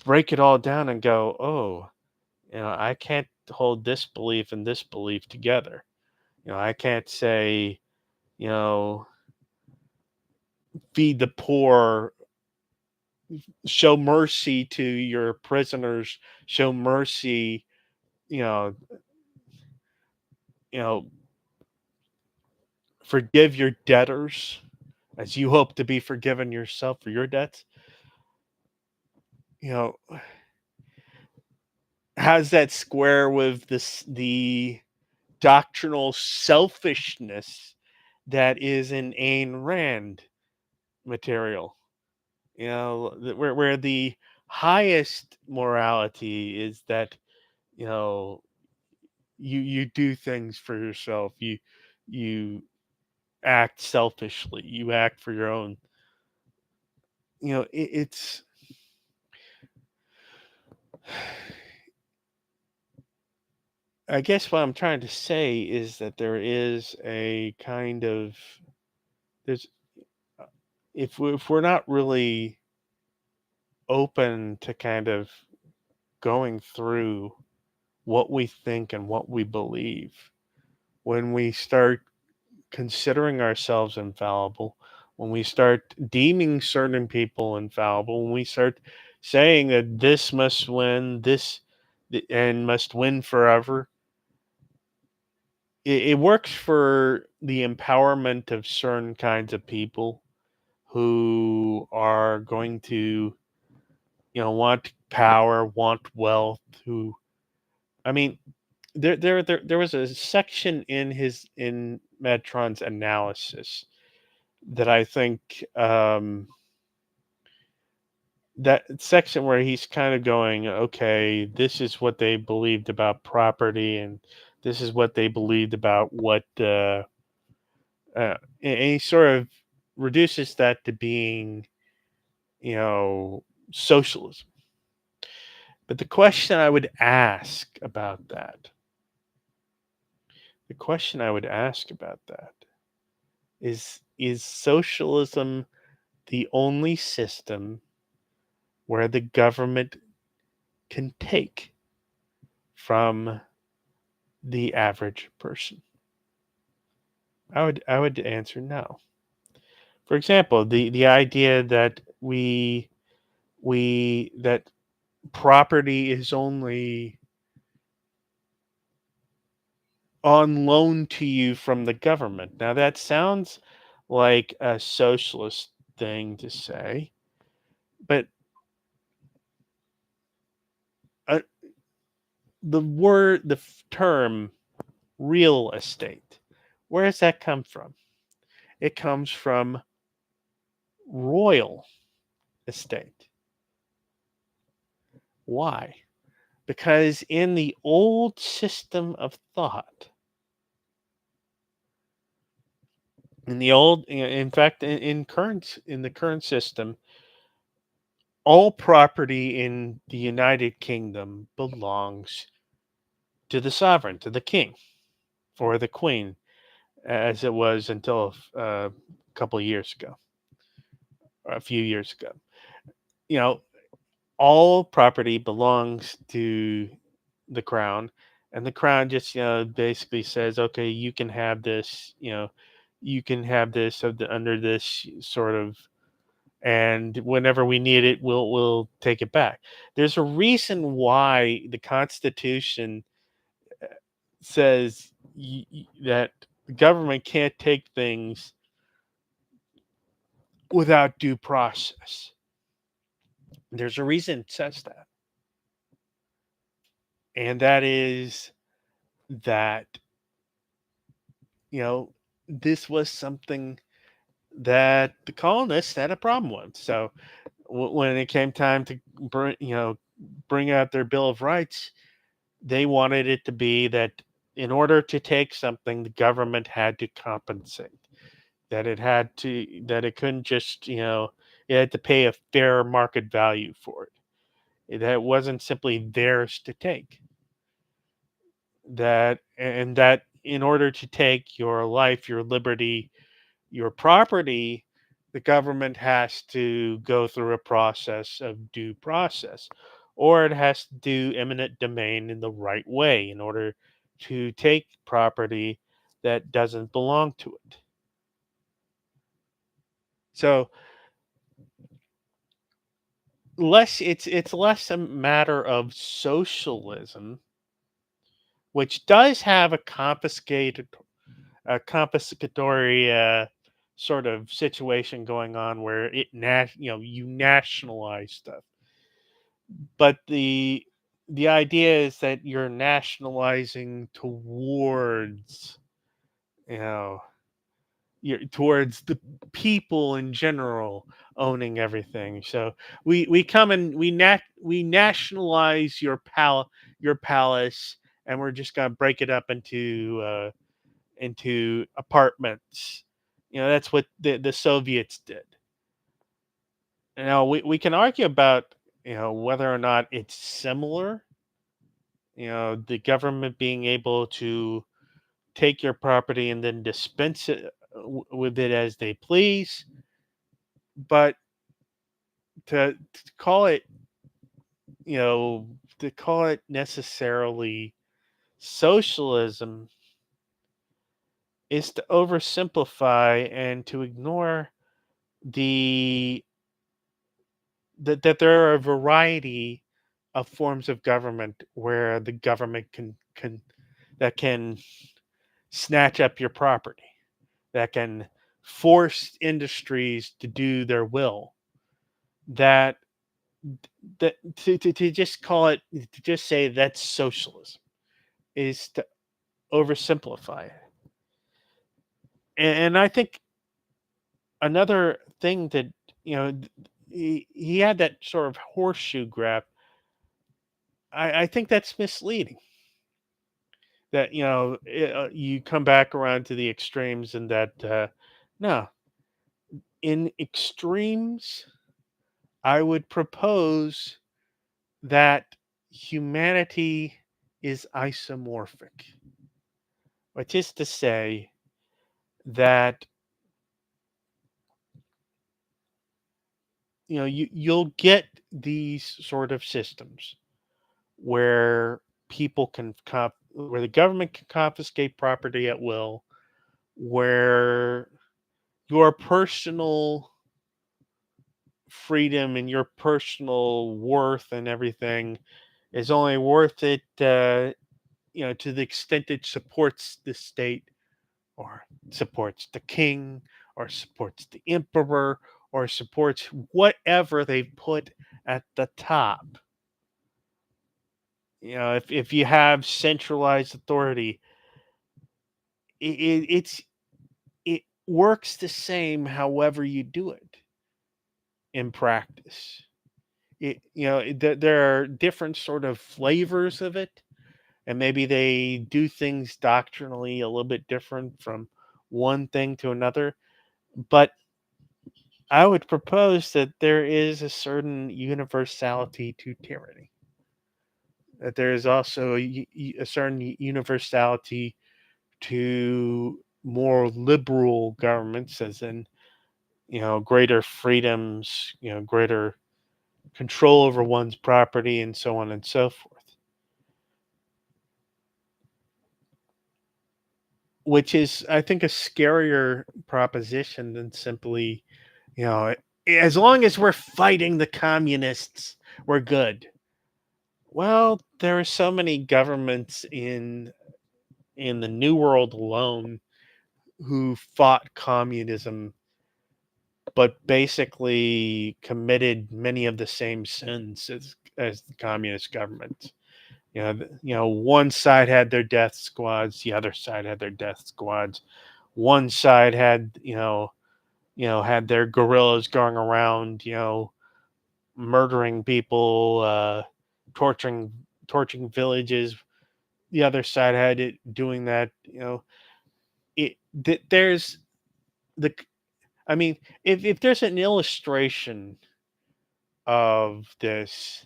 Speaker 1: break it all down and go, oh, I can't hold this belief and this belief together. I can't say, you know, feed the poor, show mercy to your prisoners, show mercy, you know, you know, forgive your debtors as you hope to be forgiven yourself for your debts. You know, how's that square with the doctrinal selfishness that is in Ayn Rand material? Where the highest morality is that you know you do things for yourself. You act selfishly. You act for your own. It's I guess what I'm trying to say is that there is a kind of there's if we're not really open to kind of going through what we think and what we believe, when we start considering ourselves infallible, when we start deeming certain people infallible, when we start saying that this must win, and must win forever, it works for the empowerment of certain kinds of people who are going to, want power, want wealth. Who, I mean, there was a section in Metron's analysis that I think, that section where he's kind of going, okay, this is what they believed about property, and this is what they believed about what, and he sort of reduces that to being, you know, socialism. But the question I would ask about that is socialism the only system where the government can take from the average person? I would answer no. For example, the idea that we that property is only on loan to you from the government. Now that sounds like a socialist thing to say, but uh, the term real estate, where does that come from? It comes from royal estate. Why? Because in the old system of thought, in fact, in the current system, all property in the United Kingdom belongs to the sovereign, to the king or the queen, as it was until a couple of years ago, or a few years ago. You know, all property belongs to the crown, and the crown just basically says, okay, you can have this. You can have this under this sort of and whenever we need it, we'll take it back. There's a reason why the Constitution says that the government can't take things without due process. There's a reason it says that, and that is that you know this was something that the colonists had a problem with. So when it came time to bring out their Bill of Rights, they wanted it to be that in order to take something, the government had to compensate. That it couldn't just it had to pay a fair market value for it. That wasn't simply theirs to take. That in order to take your life, your liberty, your property, the government has to go through a process of due process, or it has to do eminent domain in the right way in order to take property that doesn't belong to it. So it's less a matter of socialism, which does have a confiscatory sort of situation going on where you nationalize stuff, but the idea is that you're nationalizing towards you know towards the people in general owning everything. So we come and we nationalize your palace, and we're just gonna break it up into apartments. That's what the Soviets did. Now we can argue about whether or not it's similar. The government being able to take your property and then dispense it with it as they please. But to call it, to call it necessarily socialism is to oversimplify and to ignore the that there are a variety of forms of government where the government can snatch up your property, that can force industries to do their will, that to just call it, to just say that's socialism, is to oversimplify it. And I think another thing that you know he had that sort of horseshoe graph. I think that's misleading. That you come back around to the extremes, and that no, in extremes, I would propose that humanity is isomorphic, which is to say that you'll get these sort of systems where where the government can confiscate property at will, where your personal freedom and your personal worth and everything is only worth it to the extent it supports the state, or supports the king, or supports the emperor, or supports whatever they put at the top. If you have centralized authority, it's it works the same however you do it in practice. There are different sort of flavors of it, and maybe they do things doctrinally a little bit different from one thing to another. But I would propose that there is a certain universality to tyranny. That there is also a certain universality to more liberal governments, as in greater freedoms, greater control over one's property, and so on and so forth. Which is, I think, a scarier proposition than simply, you know, as long as we're fighting the communists, we're good. Well, there are so many governments in the New World alone who fought communism, but basically committed many of the same sins as the communist government. One side had their death squads, the other side had their death squads. One side had, had their guerrillas going around, murdering people, torturing torching villages. The other side had it doing that. There's the. I mean, if there's an illustration of this,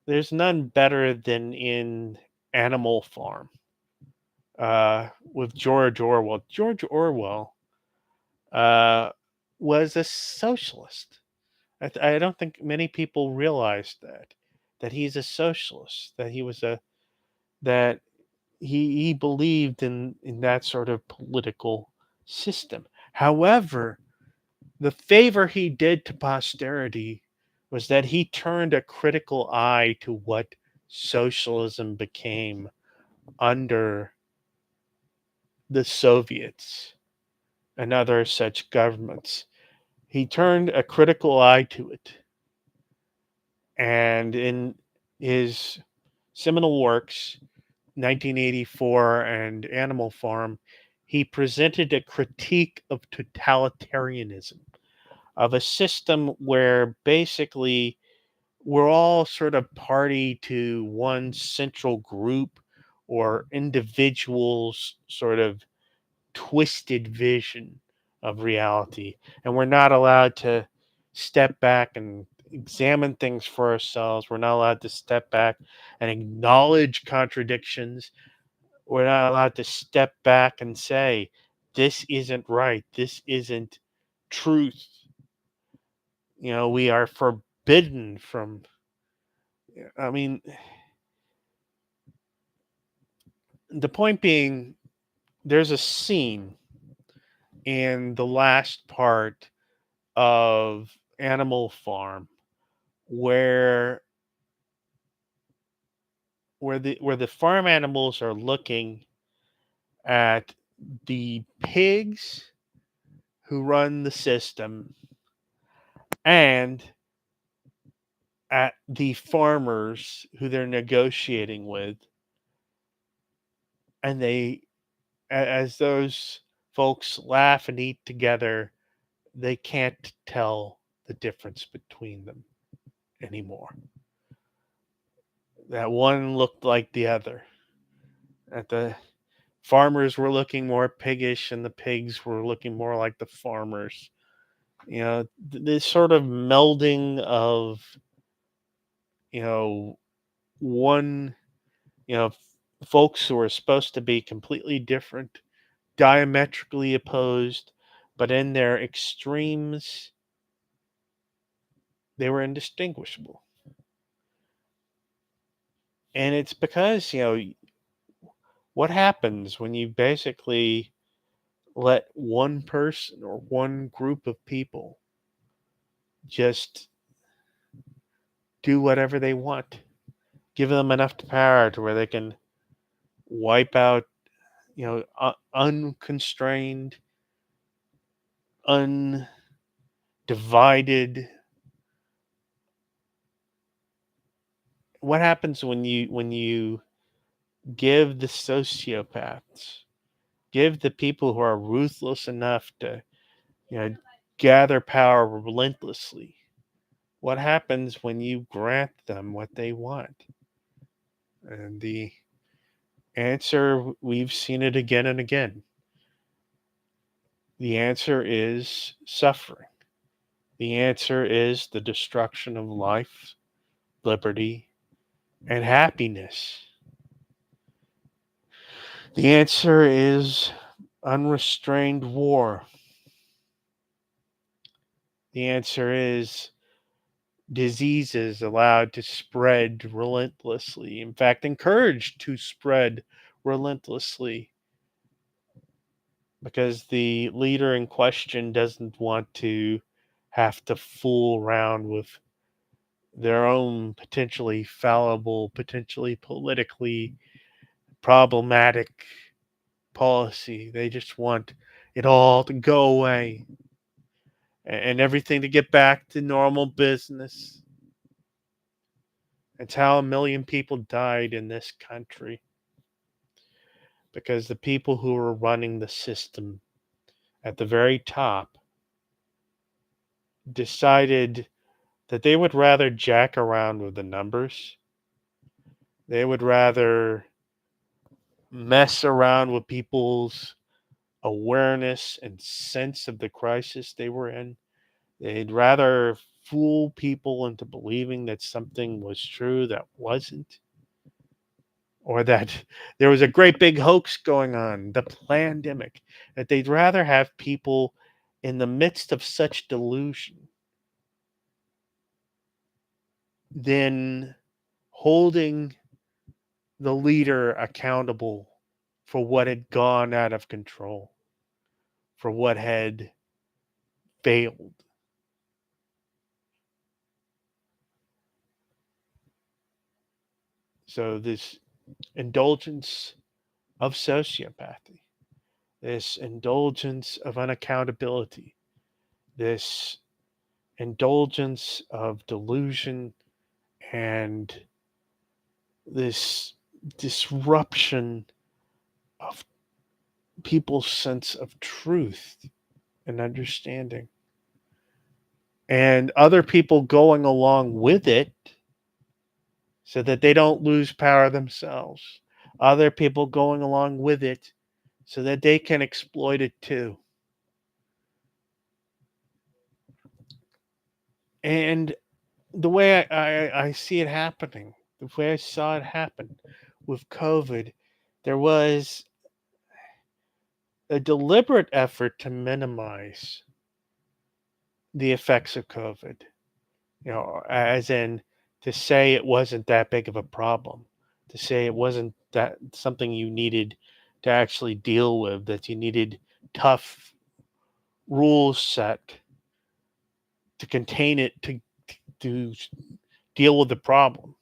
Speaker 1: there's none better than in Animal Farm, with George Orwell. George Orwell uh, was a socialist. I don't think many people realize that he's a socialist. That he believed in that sort of political system. However, the favor he did to posterity was that he turned a critical eye to what socialism became under the Soviets and other such governments. He turned a critical eye to it. And in his seminal works, 1984 and Animal Farm, he presented a critique of totalitarianism, of a system where basically we're all sort of party to one central group or individuals' sort of twisted vision of reality. And we're not allowed to step back and examine things for ourselves. We're not allowed to step back and acknowledge contradictions. We're not allowed to step back and say, this isn't right. This isn't truth. We are forbidden from, I mean, the point being, there's a scene in the last part of Animal Farm where the farm animals are looking at the pigs who run the system and at the farmers who they're negotiating with, and as those folks laugh and eat together, they can't tell the difference between them anymore. That one looked like the other. That the farmers were looking more piggish and the pigs were looking more like the farmers. This sort of melding of, you know, one, folks who are supposed to be completely different, diametrically opposed, but in their extremes, they were indistinguishable. And it's because, what happens when you basically let one person or one group of people just do whatever they want, give them enough power to where they can wipe out, unconstrained, undivided. What happens when you give the sociopaths, give the people who are ruthless enough to, you know, gather power relentlessly? What happens when you grant them what they want? And the answer, we've seen it again and again. The answer is suffering. The answer is the destruction of life, liberty, and happiness. The answer is unrestrained war. The answer is diseases allowed to spread relentlessly, in fact, encouraged to spread relentlessly, because the leader in question doesn't want to have to fool around with their own potentially fallible, potentially politically problematic policy. They just want it all to go away and everything to get back to normal business. It's how 1 million people died in this country because the people who were running the system at the very top decided that they would rather jack around with the numbers. They would rather mess around with people's awareness and sense of the crisis they were in. They'd rather fool people into believing that something was true that wasn't, or that there was a great big hoax going on, the pandemic, that they'd rather have people in the midst of such delusion than holding the leader accountable for what had gone out of control, for what had failed. So, this indulgence of sociopathy, this indulgence of unaccountability, this indulgence of delusion, and this disruption of people's sense of truth and understanding, and other people going along with it so that they don't lose power themselves. Other people going along with it so that they can exploit it too. And the way I see it happening, the way I saw it happen with COVID, there was a deliberate effort to minimize the effects of COVID. As in to say it wasn't that big of a problem, to say it wasn't that something you needed to actually deal with, that you needed tough rules set to contain it, to deal with the problem.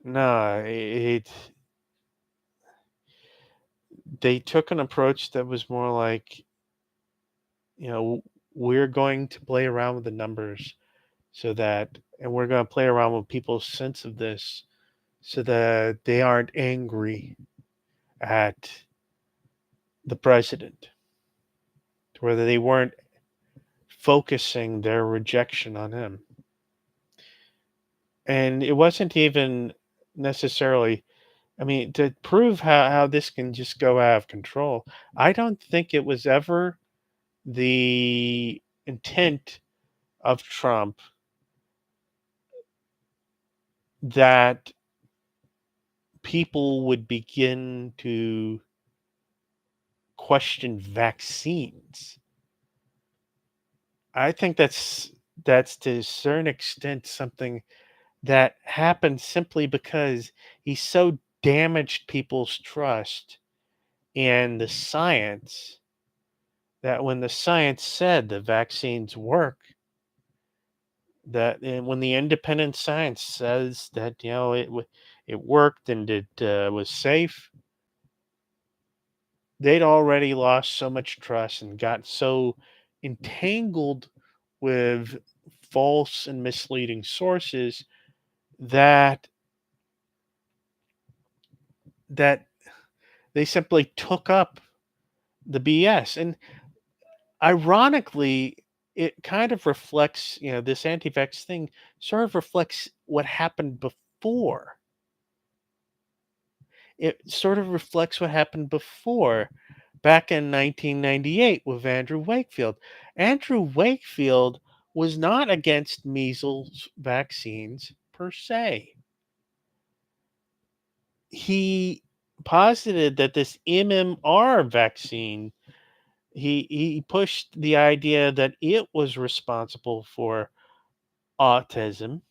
Speaker 1: No, they took an approach that was more like, you know, we're going to play around with the numbers so that, and we're going to play around with people's sense of this so that they aren't angry at the president, whether they weren't focusing their rejection on him. And it wasn't even necessarily, I mean, to prove how this can just go out of control, I don't think it was ever the intent of Trump that people would begin to question vaccines. I think that's to a certain extent something that happened simply because he so damaged people's trust in the science that when the science said the vaccines work, that and when the independent science says that it worked and it was safe, they'd already lost so much trust and got so entangled with false and misleading sources that that they simply took up the BS. And ironically, it kind of reflects, this anti-vax thing sort of reflects what happened before. It sort of reflects what happened before, back in 1998 with Andrew Wakefield. Andrew Wakefield was not against measles vaccines per se. He posited that this MMR vaccine, he pushed the idea that it was responsible for autism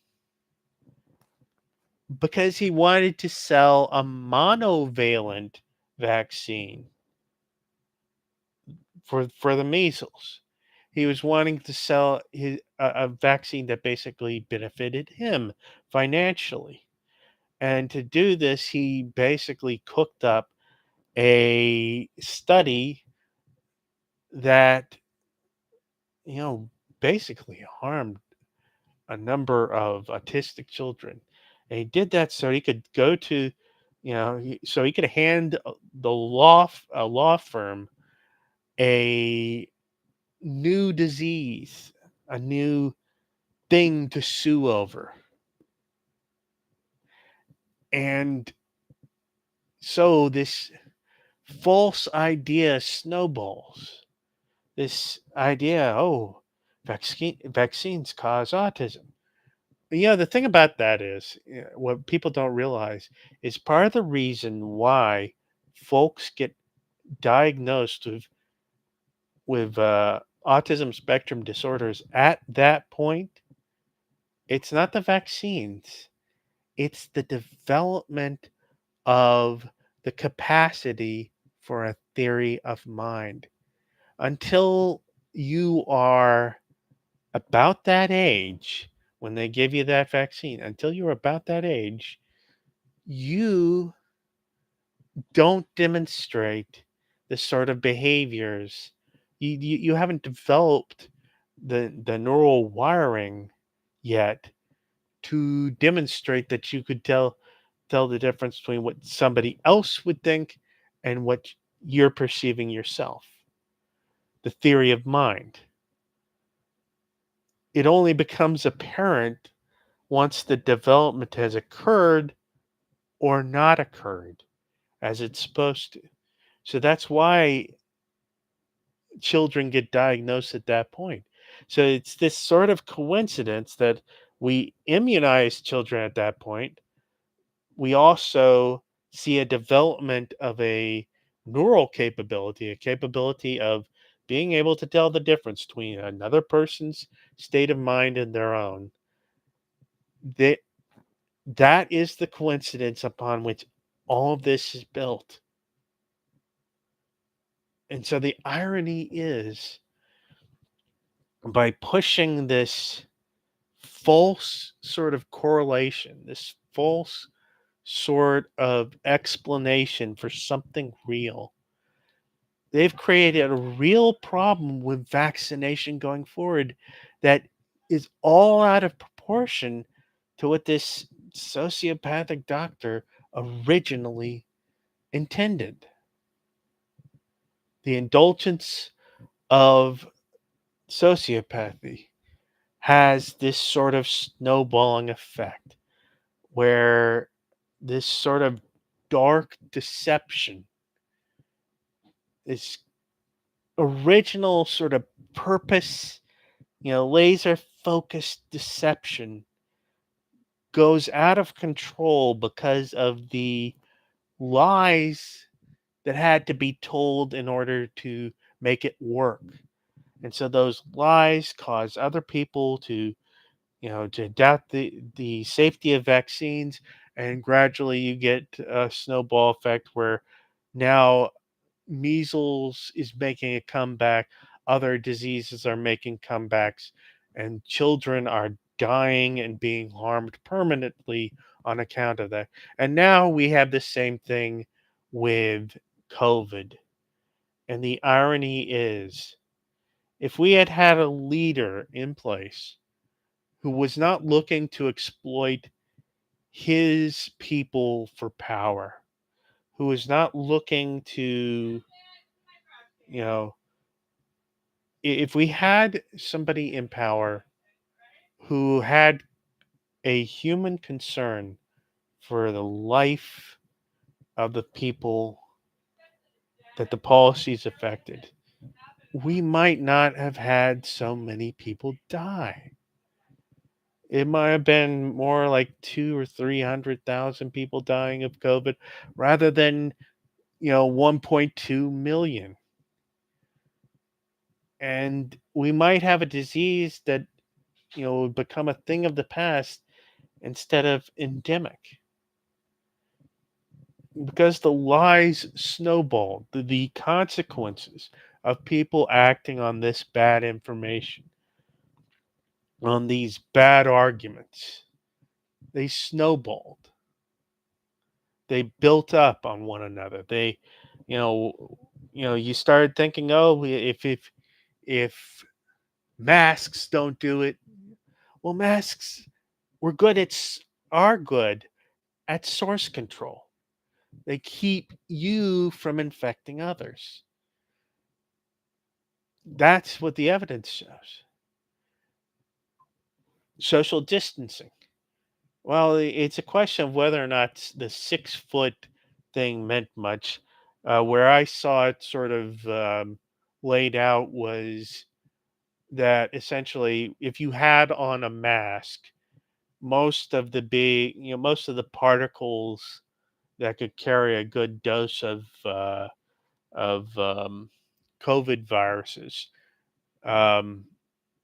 Speaker 1: because he wanted to sell a monovalent vaccine for the measles. He was wanting to sell a vaccine that basically benefited him financially. And to do this, he basically cooked up a study that, you know, basically harmed a number of autistic children. And he did that so he could go to, so he could hand a law firm a new disease, a new thing to sue over. And so this false idea snowballs. This idea, oh, vaccines cause autism. Yeah, the thing about that is, what people don't realize is part of the reason why folks get diagnosed with autism spectrum disorders at that point. It's not the vaccines; it's the development of the capacity for a theory of mind. Until you are about that age, when they give you that vaccine, until you're about that age, you don't demonstrate the sort of behaviors. You haven't developed the neural wiring yet to demonstrate that you could tell the difference between what somebody else would think and what you're perceiving yourself. The theory of mind. It only becomes apparent once the development has occurred or not occurred as it's supposed to. So that's why children get diagnosed at that point. So it's this sort of coincidence that we immunize children at that point. We also see a development of a neural capability, a capability of being able to tell the difference between another person's state of mind and their own. That that is the coincidence upon which all of this is built. And so the irony is, by pushing this false sort of correlation, this false sort of explanation for something real, they've created a real problem with vaccination going forward that is all out of proportion to what this sociopathic doctor originally intended. The indulgence of sociopathy has this sort of snowballing effect where this sort of dark deception, this original sort of purpose, laser focused deception goes out of control because of the lies that had to be told in order to make it work. And so those lies cause other people to doubt the safety of vaccines, and gradually you get a snowball effect where now measles is making a comeback, other diseases are making comebacks, and children are dying and being harmed permanently on account of that. And now we have the same thing with COVID. And the irony is, if we had had a leader in place who was not looking to exploit his people for power, who was not looking to, you know, if we had somebody in power who had a human concern for the life of the people that the policies affected, we might not have had so many people die. It might have been more like two or 300,000 people dying of COVID rather than 1.2 million. And we might have a disease that would become a thing of the past instead of endemic, because the lies snowballed. The consequences of people acting on this bad information, on these bad arguments. They snowballed. They built up on one another. You know, you started thinking, oh, if masks don't do it, well, masks were good at are good at source control. They keep you from infecting others. That's what the evidence shows. Social distancing. Well, it's a question of whether or not the 6 foot thing meant much. Where I saw it sort of laid out was that essentially, if you had on a mask, most of the particles that could carry a good dose of COVID viruses um,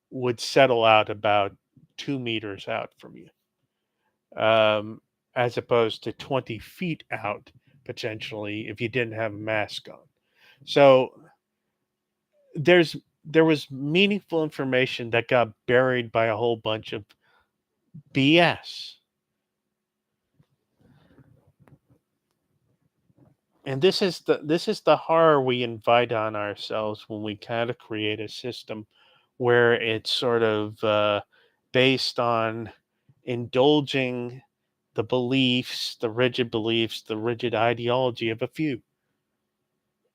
Speaker 1: would settle out about 2 meters out from you, um, as opposed to 20 feet out potentially if you didn't have a mask on. So there's there was meaningful information that got buried by a whole bunch of BS. And this is the horror we invite on ourselves when we kind of create a system where it's sort of based on indulging the rigid ideology of a few.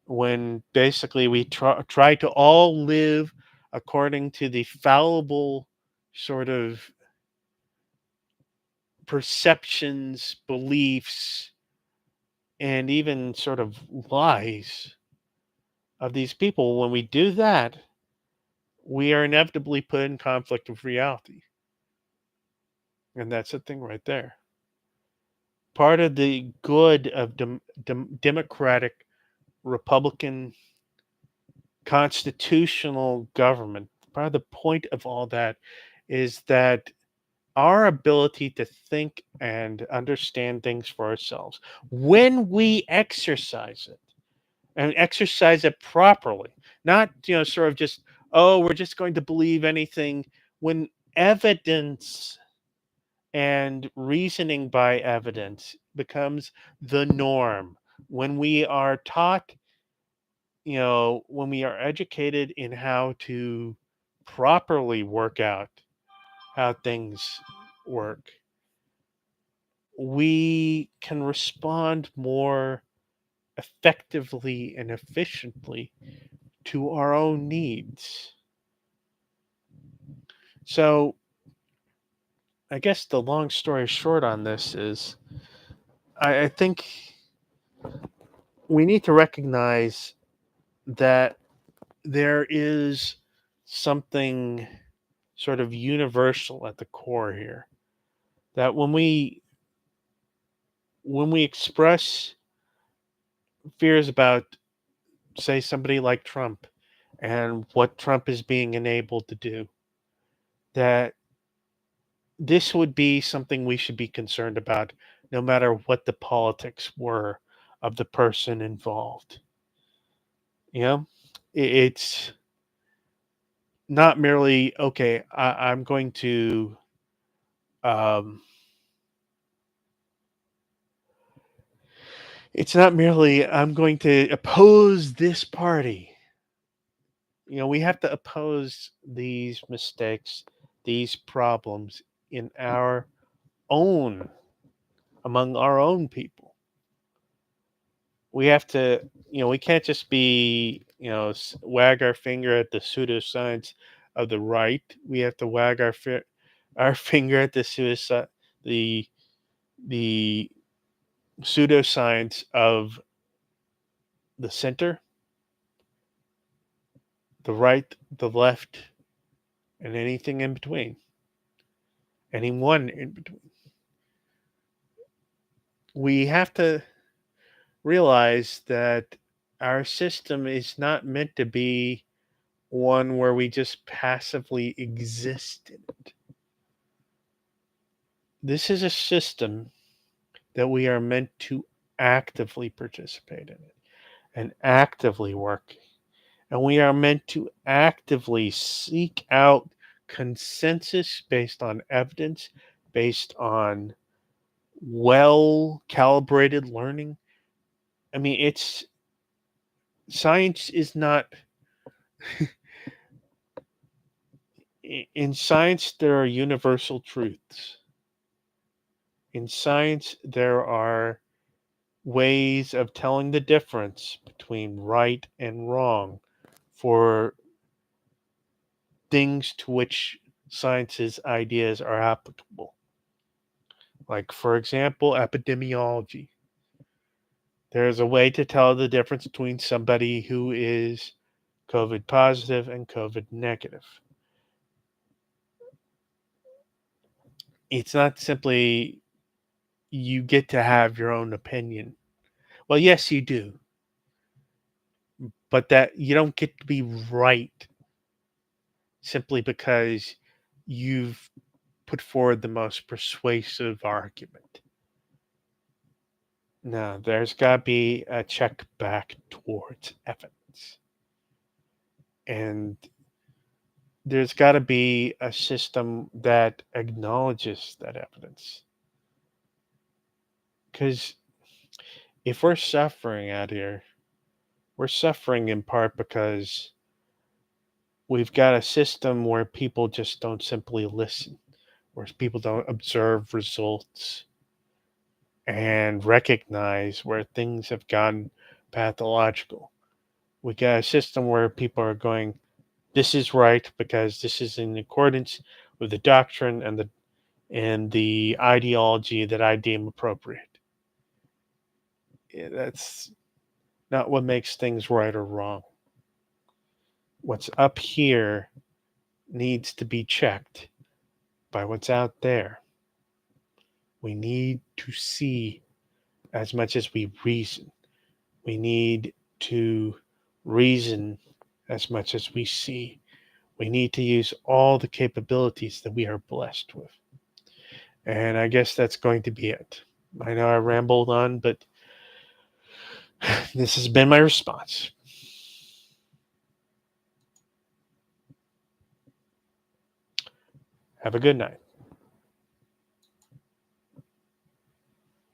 Speaker 1: When basically we try to all live according to the fallible sort of perceptions, beliefs, and even sort of lies of these people, when we do that, we are inevitably put in conflict with reality. And that's the thing right there. Part of the good of democratic, Republican, constitutional government, part of the point of all that is that our ability to think and understand things for ourselves, when we exercise it, and exercise it properly. Not, sort of just, oh, we're just going to believe anything, when evidence and reasoning by evidence becomes the norm. When we are taught, when we are educated in how to properly work out how things work, we can respond more effectively and efficiently to our own needs. So, I guess the long story short on this is I think we need to recognize that there is something sort of universal at the core here. That when we express fears about, say, somebody like Trump and what Trump is being enabled to do, that this would be something we should be concerned about, no matter what the politics were of the person involved. You know, it's not merely, okay, I'm going to, um, it's not merely, I'm going to oppose this party. We have to oppose these mistakes, these problems in our own, among our own people. We have to, we can't just be, wag our finger at the pseudoscience of the right. We have to wag our finger at the the pseudoscience of the center, the right, the left, and anything in between, anyone in between. We have to realize that our system is not meant to be one where we just passively exist in it. This is a system that we are meant to actively participate in it and actively work. And we are meant to actively seek out consensus based on evidence, based on well calibrated learning. I mean, it's science is not, in science, there are universal truths. In science, there are ways of telling the difference between right and wrong for things to which science's ideas are applicable. Like, for example, epidemiology. There's a way to tell the difference between somebody who is COVID positive and COVID negative. It's not simply you get to have your own opinion. Well, yes, you do, but that you don't get to be right simply because you've put forward the most persuasive argument. No, there's got to be a check back towards evidence. And there's got to be a system that acknowledges that evidence. Because if we're suffering out here, we're suffering in part because we've got a system where people just don't simply listen, where people don't observe results and recognize where things have gone pathological. We got a system where people are going, this is right because this is in accordance with the doctrine and the ideology that I deem appropriate. Yeah, that's not what makes things right or wrong. What's up here needs to be checked by what's out there. We need to see as much as we reason. We need to reason as much as we see. We need to use all the capabilities that we are blessed with. And I guess that's going to be it. I know I rambled on, but this has been my response. Have a good night.